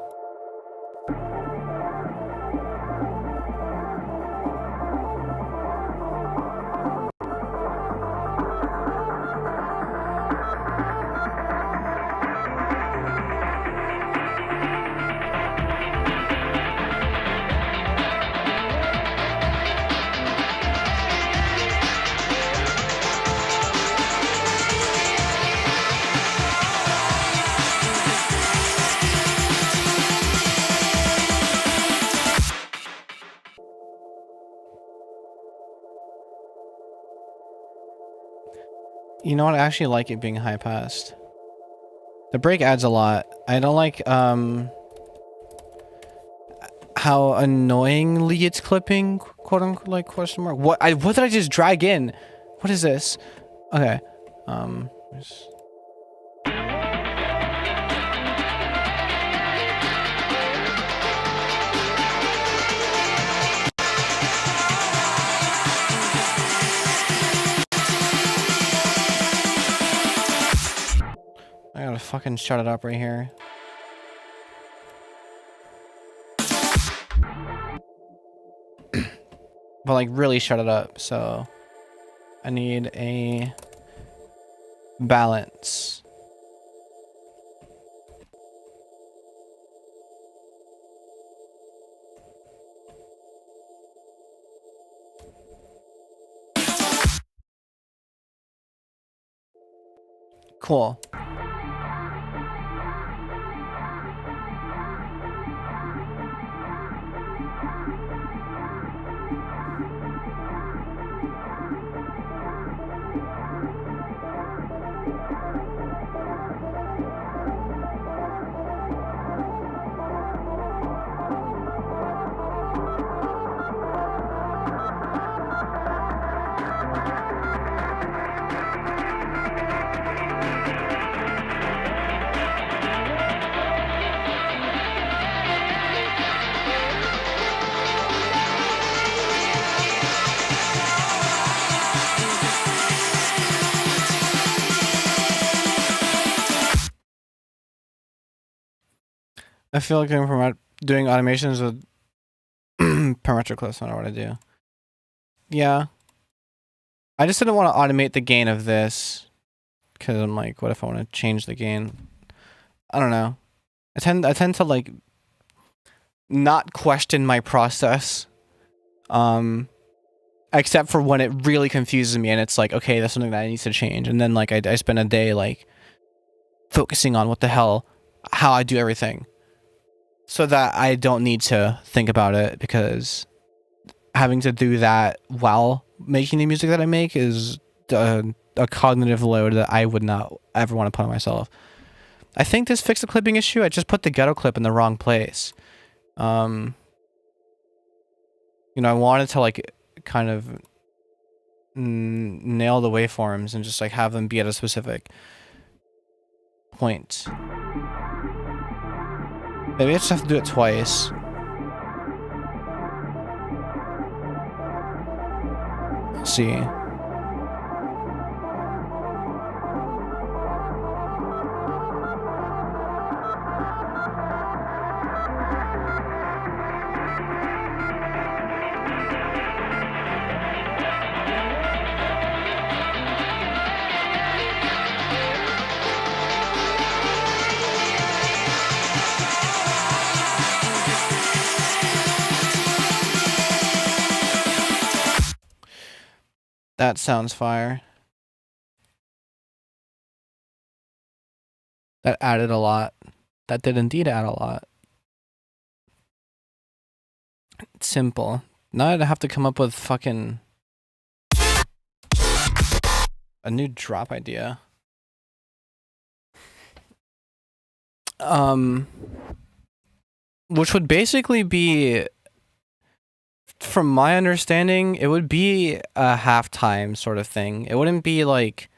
You know what? I actually like it being high passed. The break adds a lot. I don't like how annoyingly it's clipping, quote unquote, like question mark. What did I just drag in? What is this? Okay. Just- I gotta fucking shut it up right here. But like really shut it up. So I need a balance. Cool. I feel like I'm doing automations with parametric clips. I don't know what I do. Yeah. I just didn't want to automate the gain of this because I'm like, what if I want to change the gain? I don't know. I tend to like not question my process, except for when it really confuses me and it's like, okay, that's something that I need to change, and then like I spend a day like focusing on what the hell, how I do everything, so that I don't need to think about it, because having to do that while making the music that I make is a cognitive load that I would not ever want to put on myself. I think this fixed the clipping issue. I just put the ghetto clip in the wrong place. You know, I wanted to like kind of nail the waveforms and just like have them be at a specific point. Maybe I just have to do it twice. Let's see. That sounds fire. That added a lot. That did indeed add a lot. It's simple. Now I'd have to come up with fucking a new drop idea. Which would basically be, from my understanding, it would be a halftime sort of thing. It wouldn't be like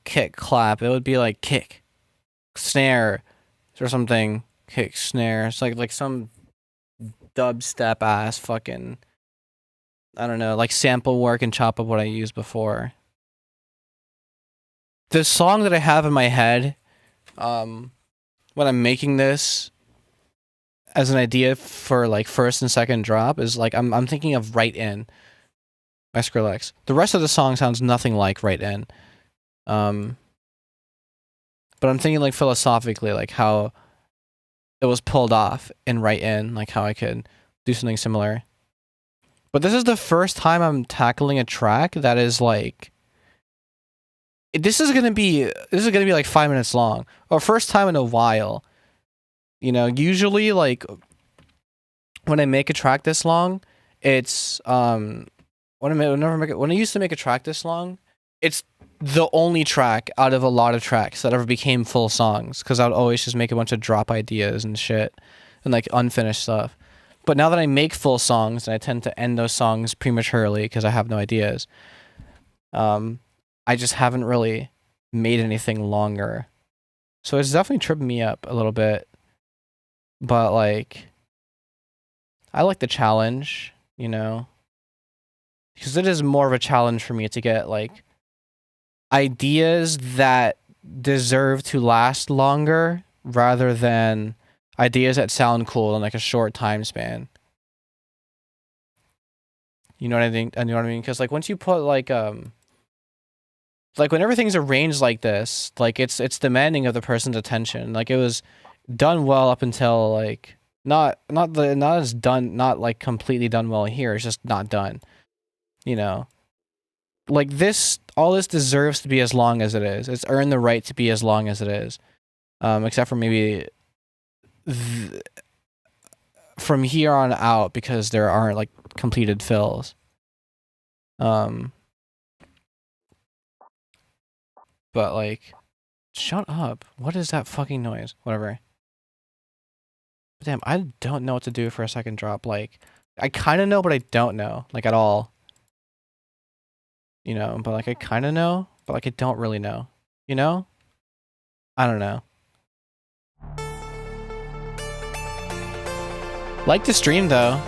kick clap. It would be like kick snare or something. Kick snare. It's like some dubstep ass fucking, I don't know, like sample work and chop up what I used before. The song that I have in my head, when I'm making this as an idea for like first and second drop, is like I'm thinking of Right In by Skrillex. The rest of the song sounds nothing like Right In. But I'm thinking like philosophically, like how it was pulled off in Right In, like how I could do something similar. But this is the first time I'm tackling a track that is like, this is gonna be like 5 minutes long, or first time in a while. You know, usually like when I make a track this long, it's when I used to make a track this long, it's the only track out of a lot of tracks that ever became full songs, because I would always just make a bunch of drop ideas and shit and like unfinished stuff. But now that I make full songs, and I tend to end those songs prematurely because I have no ideas, I just haven't really made anything longer. So it's definitely tripping me up a little bit. But like, I like the challenge, you know, because it is more of a challenge for me to get like ideas that deserve to last longer rather than ideas that sound cool in like a short time span. You know what I think? You know what I mean? Because like once you put like when everything's arranged like this, like it's demanding of the person's attention. Like it was done well up until like not as done, not like completely done well here. It's just not done. You know, like this, all this deserves to be as long as it is. It's earned the right to be as long as it is. Except for maybe from here on out, because there aren't like completed fills. But like, shut up. What is that fucking noise? Whatever. Damn, I don't know what to do for a second drop. Like, I kind of know, but I don't know, like at all. You know, but like I kind of know, but like I don't really know. You know? I don't know. Like the stream though.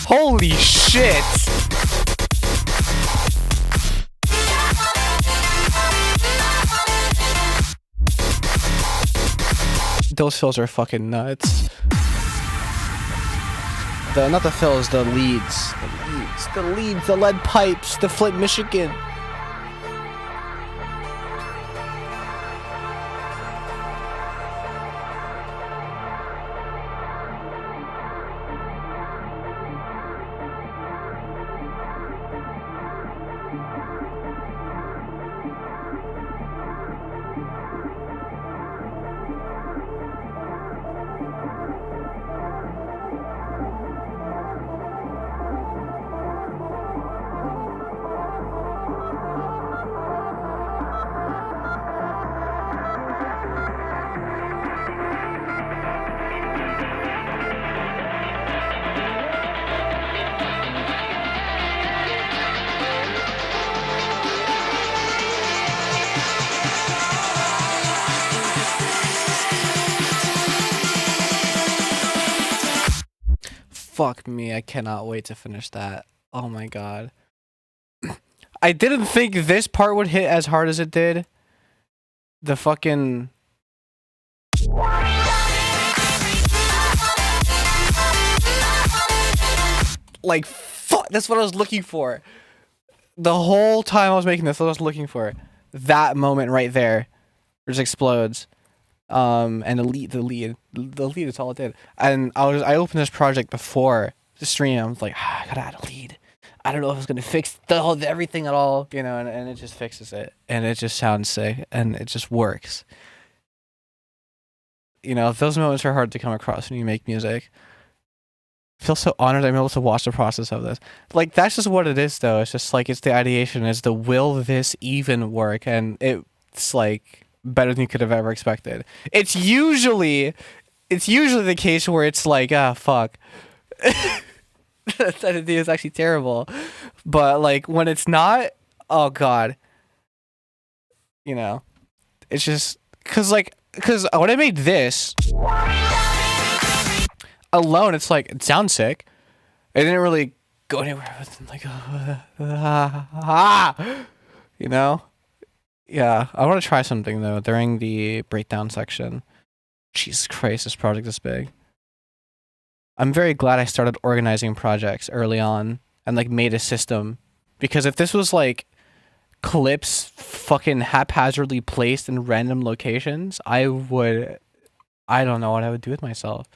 Holy shit! Those fills are fucking nuts. Not the fills, the leads. The lead pipes, the Flint, Michigan. fuck me, I cannot wait to finish that. Oh my god. I didn't think this part would hit as hard as it did. The fucking... Like, fuck, that's what I was looking for. The whole time I was making this, that's what I was looking for. That moment right there. It just explodes. And the lead is all it did. And I opened this project before the stream. I was like, I gotta add a lead. I don't know if it's gonna fix everything at all, you know, and it just fixes it. And it just sounds sick and it just works. You know, those moments are hard to come across when you make music. I feel so honored I'm able to watch the process of this. Like, that's just what it is, though. It's just like, it's the ideation, it's the will this even work, and it's like better than you could have ever expected. It's usually the case where it's like, ah, fuck. That idea is actually terrible. But like when it's not, oh god. You know, it's just because when I made this alone, it's like, it sounds sick. It didn't really go anywhere. It was like, you know? Yeah, I want to try something though during the breakdown section. Jesus Christ, this project is big. I'm very glad I started organizing projects early on and like made a system, because if this was like clips fucking haphazardly placed in random locations, I don't know what I would do with myself.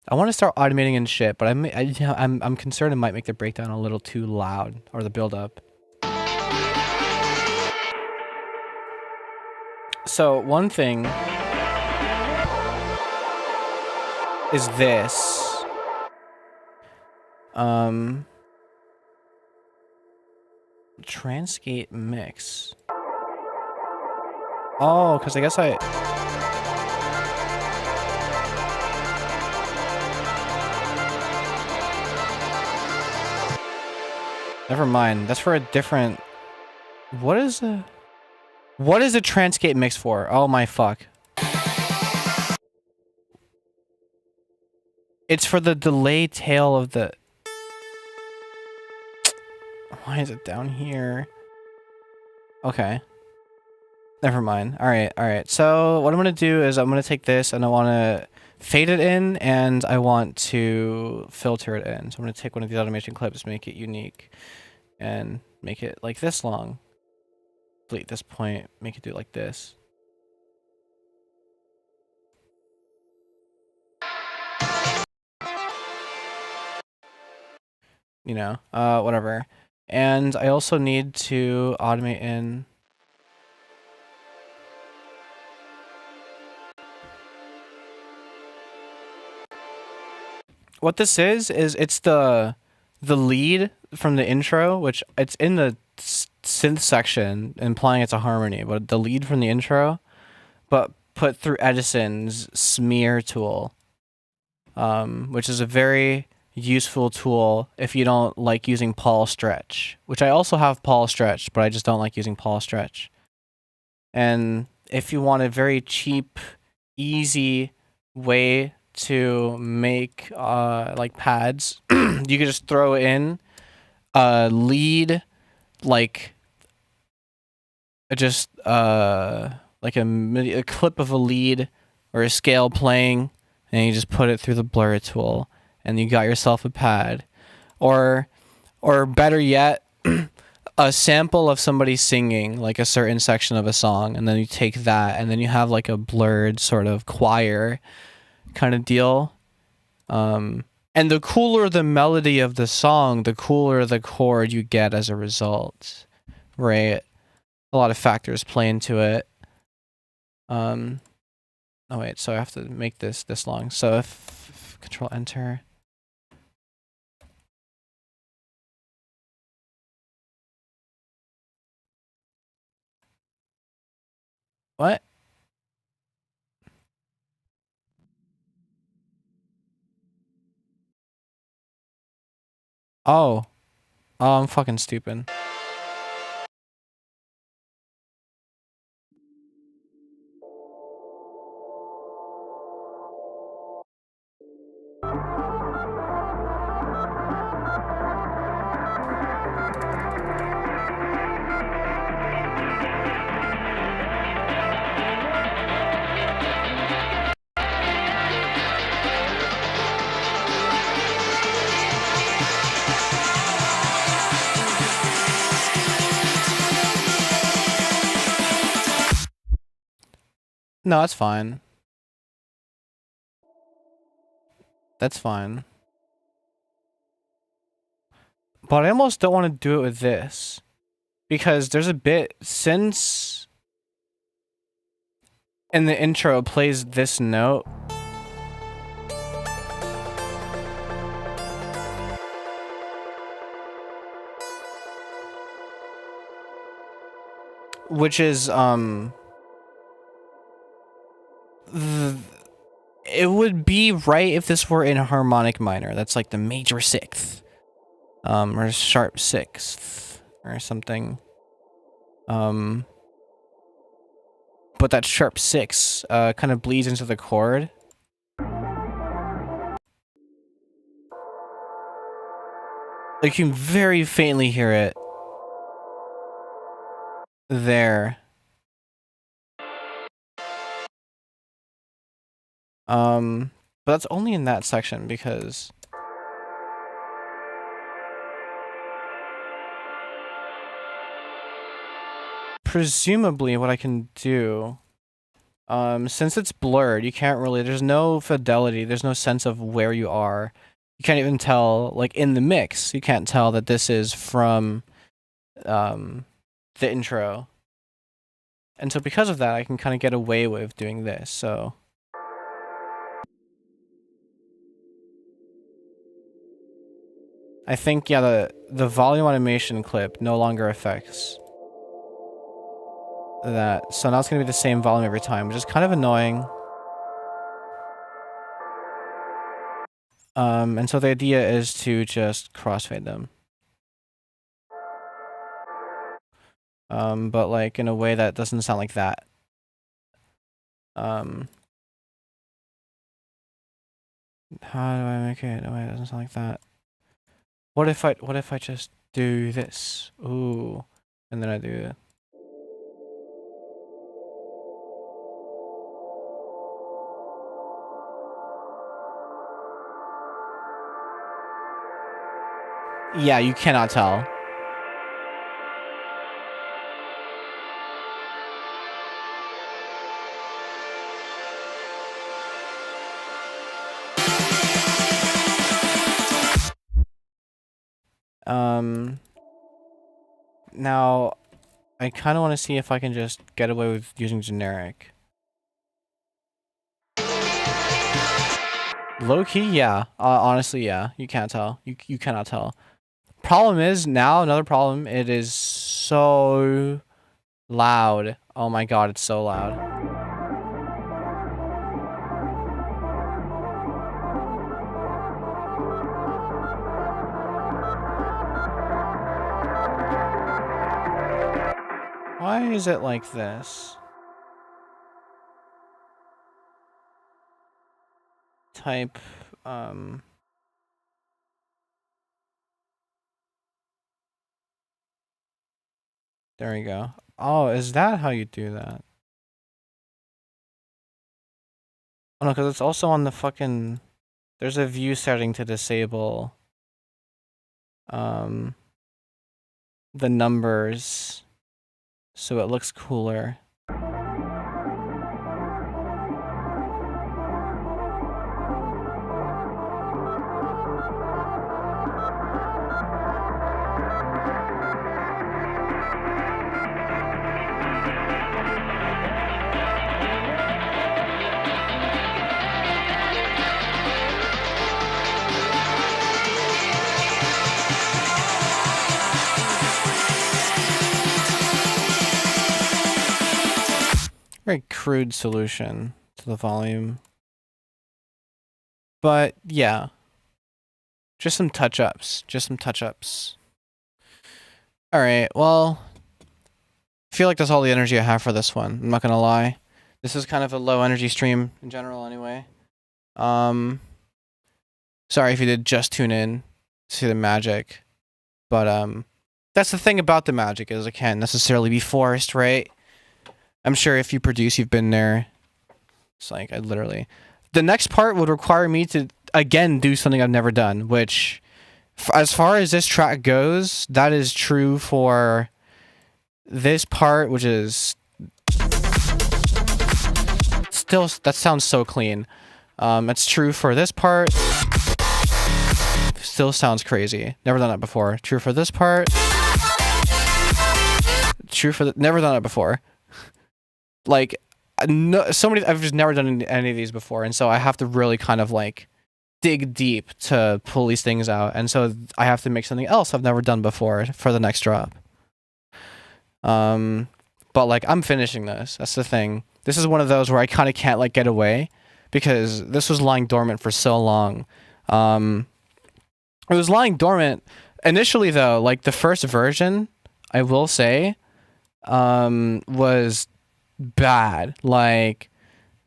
I want to start automating and shit, but I'm concerned it might make the breakdown a little too loud, or the build up. So one thing is this. Transgate mix. Oh, because I guess never mind. That's for a different... What is a transgate mix for? Oh my fuck. It's for the delay tail of the... Why is it down here? Okay. Never mind. Alright. So what I'm going to do is I'm going to take this and I want to fade it in and I want to filter it in. So I'm going to take one of these automation clips, make it unique, and make it like this long. Delete this point, make it do like this. You know, whatever. And I also need to automate in... What this is it's the lead from the intro, which it's in the synth section, implying it's a harmony, but the lead from the intro, but put through Edison's smear tool, which is a very useful tool if you don't like using Paul Stretch, which I also have Paul Stretch, but I just don't like using Paul Stretch. And if you want a very cheap, easy way to make like pads, you could just throw in a lead, like just like a clip of a lead or a scale playing, and you just put it through the blur tool and you got yourself a pad. Or better yet, a sample of somebody singing like a certain section of a song, and then you take that and then you have like a blurred sort of choir kind of deal. And the cooler the melody of the song, the cooler the chord you get as a result, right? A lot of factors play into it. Oh wait, so I have to make this long. So if Control Enter. What? Oh, I'm fucking stupid. No, that's fine. That's fine. But I almost don't want to do it with this. Because there's a bit, since in the intro it plays this note, which is, it would be right if this were in harmonic minor. That's like the major sixth. Or sharp sixth or something. But that sharp six, kind of bleeds into the chord. Like, you can very faintly hear it there. But that's only in that section because presumably what I can do, since it's blurred, you can't really, there's no fidelity, there's no sense of where you are. You can't even tell, like, in the mix, you can't tell that this is from, the intro. And so because of that, I can kind of get away with doing this, so. I think, yeah, the volume automation clip no longer affects that. So now it's going to be the same volume every time, which is kind of annoying. And so the idea is to just crossfade them. But like in a way that doesn't sound like that. How do I make it in a way that doesn't sound like that? What if I just do this? Ooh. And then I do it. Yeah, you cannot tell. Now, I kind of want to see if I can just get away with using generic. Low key, yeah. Honestly, yeah. You can't tell. You cannot tell. Problem is, now, another problem, it is so loud. Oh my god, it's so loud. Why is it like this? Type, there we go. Oh, is that how you do that? Oh no, because it's also on the fucking... There's a view setting to disable the numbers so it looks cooler. Very crude solution to the volume. But yeah. Just some touch-ups. Alright, well, I feel like that's all the energy I have for this one. I'm not gonna lie. This is kind of a low energy stream in general anyway. Sorry if you did just tune in to see the magic. But that's the thing about the magic, is it can't necessarily be forced, right? I'm sure if you produce, you've been there. It's like, I literally... The next part would require me to, again, do something I've never done, which, as far as this track goes, that is true for this part, which is that sounds so clean. It's true for this part. Still sounds crazy. Never done it before. True for this part. True for never done it before. Like, no, I've just never done any of these before, and so I have to really kind of like dig deep to pull these things out, and so I have to make something else I've never done before for the next drop. But like, I'm finishing this. That's the thing. This is one of those where I kind of can't like get away, because this was lying dormant for so long. It was lying dormant initially, though. Like, the first version, I will say, was bad. Like,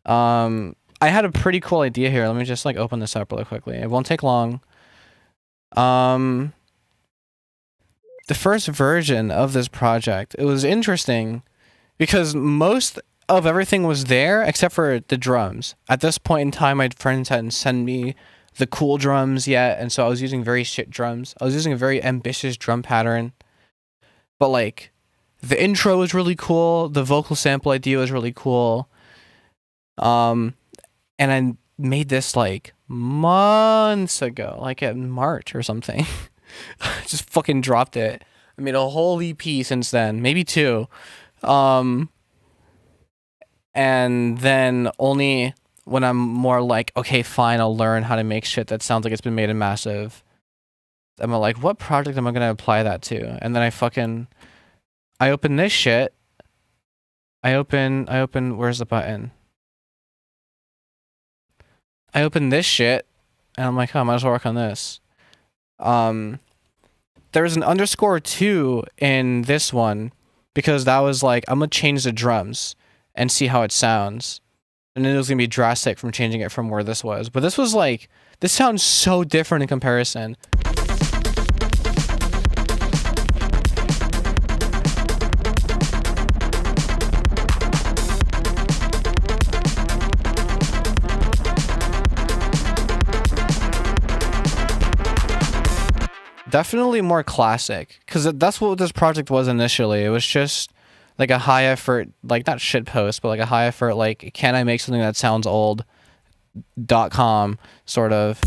I had a pretty cool idea here. Let me just like open this up really quickly. It won't take long. The first version of this project, it was interesting because most of everything was there except for the drums. At this point in time, my friends hadn't sent me the cool drums yet, and so I was using very shit drums. I was using a very ambitious drum pattern, but like, the intro was really cool. The vocal sample idea was really cool. And I made this like months ago, like in March or something. I just fucking dropped it. I made a whole EP since then, maybe 2. And then only when I'm more like, okay, fine, I'll learn how to make shit that sounds like it's been made in Massive, I'm like, what project am I gonna apply that to? And then I open this shit. I open, where's the button? I open this shit, and I'm like, oh, I might as well work on this. There was an _2 in this one, because that was like, I'm gonna change the drums and see how it sounds. And then it was gonna be drastic from changing it from where this was. But this was like, this sounds so different in comparison. Definitely more classic, because that's what this project was initially. It was just like a high effort, like not shit post, but like a high effort, like, can I make something that sounds old.com sort of.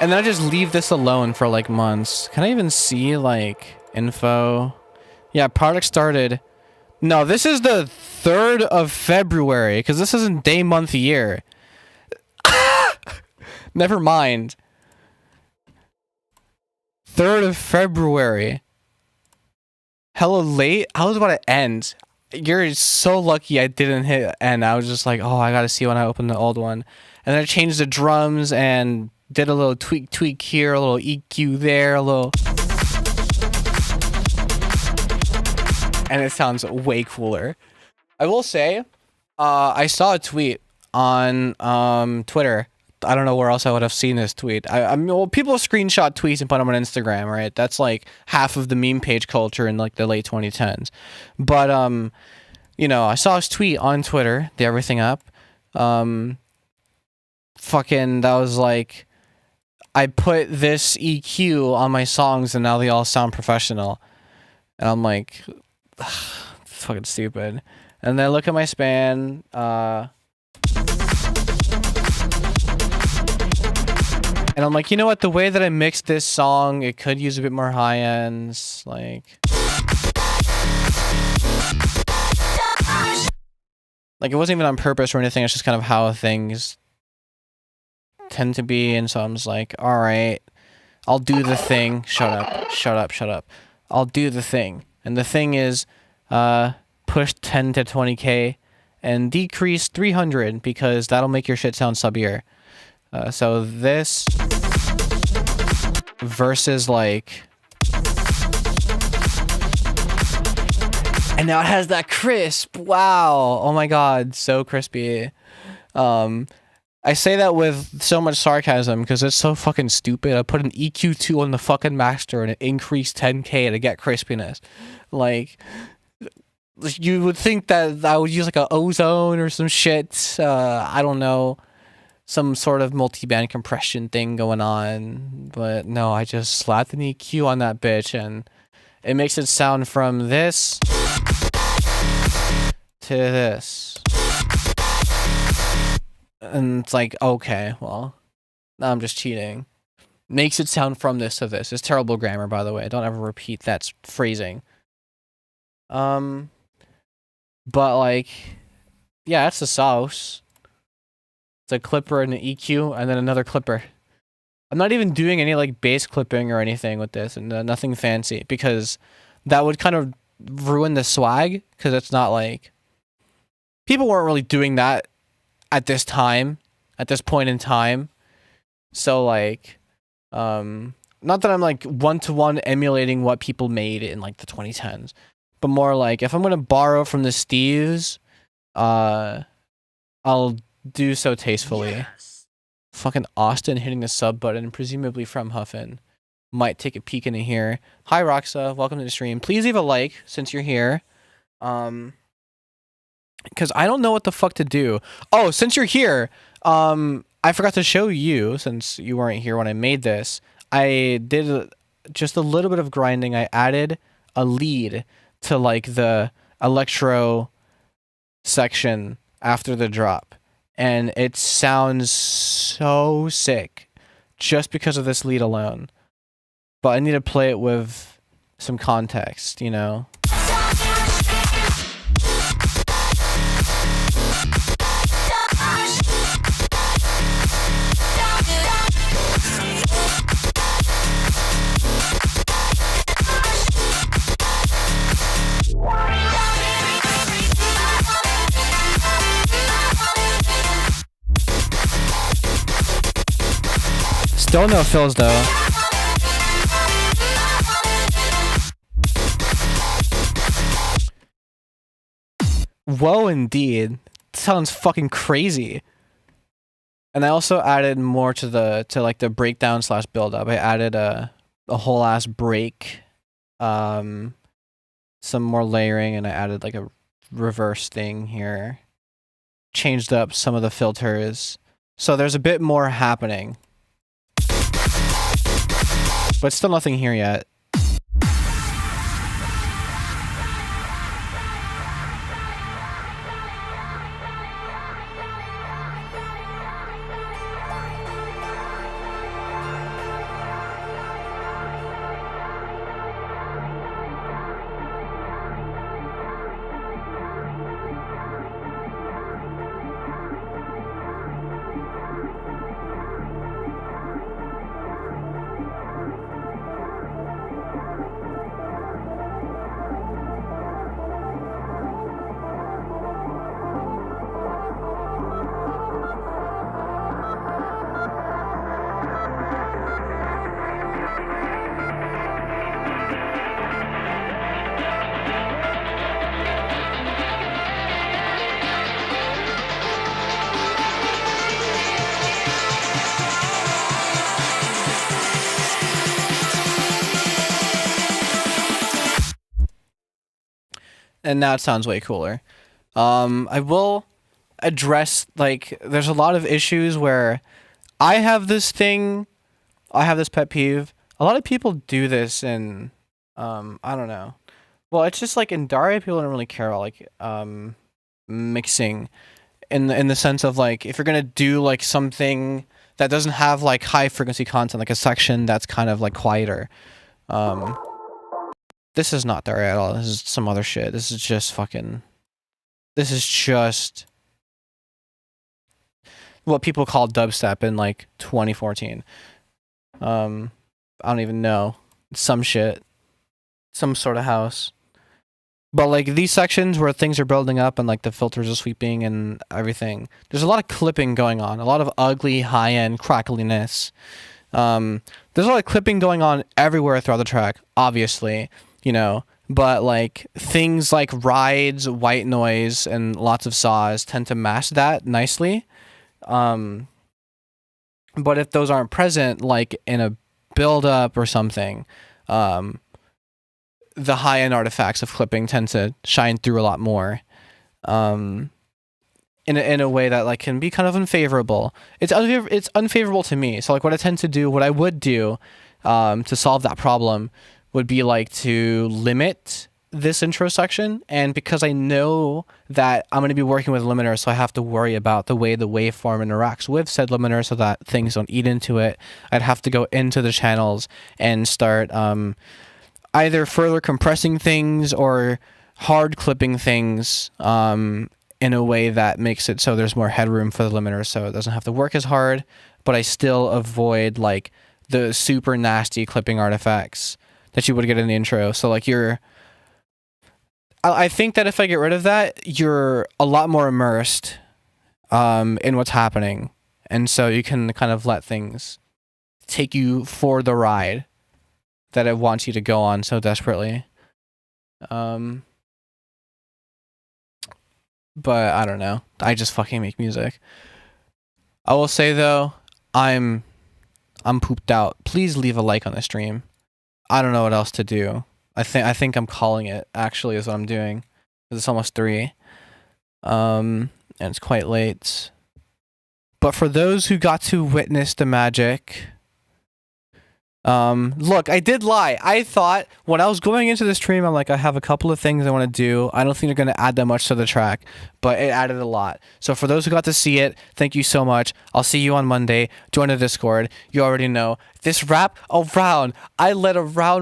And then I just leave this alone for like months. Can I even see like info? Yeah, project started. No, this is the 3rd of February, because this isn't day, month, year. Never mind. 3rd of February. Hella late? I was about to end. You're so lucky I didn't hit end. I was just like, oh, I gotta see when I open the old one. And then I changed the drums and did a little tweak here, a little EQ there, a little... And it sounds way cooler. I will say, I saw a tweet on Twitter. I don't know where else I would have seen this tweet. I mean, well, people screenshot tweets and put them on Instagram, right? That's like half of the meme page culture in like the late 2010s. But, you know, I saw his tweet on Twitter, the everything up. Fucking, that was like, I put this EQ on my songs and now they all sound professional. And I'm like, it's fucking stupid. And then I look at my span, and I'm like, you know what? The way that I mixed this song, it could use a bit more high ends. Like it wasn't even on purpose or anything. It's just kind of how things tend to be. And so I'm just like, all right, I'll do the thing. Shut up. I'll do the thing. And the thing is, push 10 to 20K and decrease 300, because that'll make your shit sound subbier. So this versus like, and now it has that crisp. Wow. Oh my God. So crispy. I say that with so much sarcasm because it's so fucking stupid. I put an EQ2 on the fucking master and it increased 10K to get crispiness. Like, You would think that I would use like a ozone or some shit. I don't know, some sort of multi-band compression thing going on. But no, I just slapped an EQ on that bitch and it makes it sound from this to this. And it's like, okay, well, I'm just cheating. Makes it sound from this to this. It's terrible grammar, by the way. Don't ever repeat that phrasing. But like, yeah, that's the sauce. It's a clipper and an EQ, and then another clipper. I'm not even doing any like bass clipping or anything with this, and nothing fancy, because that would kind of ruin the swag. Because it's not like people weren't really doing that at this time, at this point in time. So like, not that I'm like one-to-one emulating what people made in like the 2010s, but more like if I'm gonna borrow from the Steves, I'll do so tastefully. Yes. Fucking Austin hitting the sub button, presumably from Huffin. Might take a peek into here. Hi Roxa, welcome to the stream. Please leave a like since you're here. Because I don't know what the fuck to do. Oh, since you're here, I forgot to show you, since you weren't here when I made this. I did just a little bit of grinding. I added a lead to like the electro section after the drop, and it sounds so sick just because of this lead alone. But I need to play it with some context, you know? Still no fills though. Whoa, indeed. Sounds fucking crazy. And I also added more to the breakdown / build up. I added a whole ass break, some more layering, and I added like a reverse thing here. Changed up some of the filters. So there's a bit more happening. But still nothing here yet. And now it sounds way cooler. I will address, like, there's a lot of issues where I have this pet peeve. A lot of people do this, and I don't know. Well, it's just like in Daria, people don't really care about like mixing, in the sense of like if you're gonna do like something that doesn't have like high frequency content, like a section that's kind of like quieter. This is not Daria at all. This is some other shit. This is just what people call dubstep in like 2014. I don't even know. Some shit. Some sort of house. But like these sections where things are building up and like the filters are sweeping and everything, there's a lot of clipping going on. A lot of ugly, high-end crackliness. There's a lot of clipping going on everywhere throughout the track, obviously, you know. But like things like rides, white noise, and lots of saws tend to mask that nicely. But if those aren't present, like in a build up or something, the high-end artifacts of clipping tend to shine through a lot more. In a way that like can be kind of unfavorable. It's unfavorable to me. So like what I would do to solve that problem would be like to limit this intro section, and because I know that I'm going to be working with limiters, so I have to worry about the way the waveform interacts with said limiter so that things don't eat into it. I'd have to go into the channels and start either further compressing things or hard clipping things in a way that makes it so there's more headroom for the limiter, so it doesn't have to work as hard, but I still avoid like the super nasty clipping artifacts that you would get in the intro. So like I think that if I get rid of that, you're a lot more immersed in what's happening, and so you can kind of let things take you for the ride that it wants you to go on so desperately. But I don't know. I just fucking make music. I will say though, I'm pooped out. Please leave a like on the stream. I don't know what else to do. I think I'm calling it, actually, is what I'm doing. It's almost 3. And it's quite late. But for those who got to witness the magic, look, I did lie. I thought when I was going into the stream, I'm like, I have a couple of things I want to do. I don't think they're going to add that much to the track, but it added a lot. So for those who got to see it, thank you so much. I'll see you on Monday. Join the Discord. You already know. This rap around. I let a round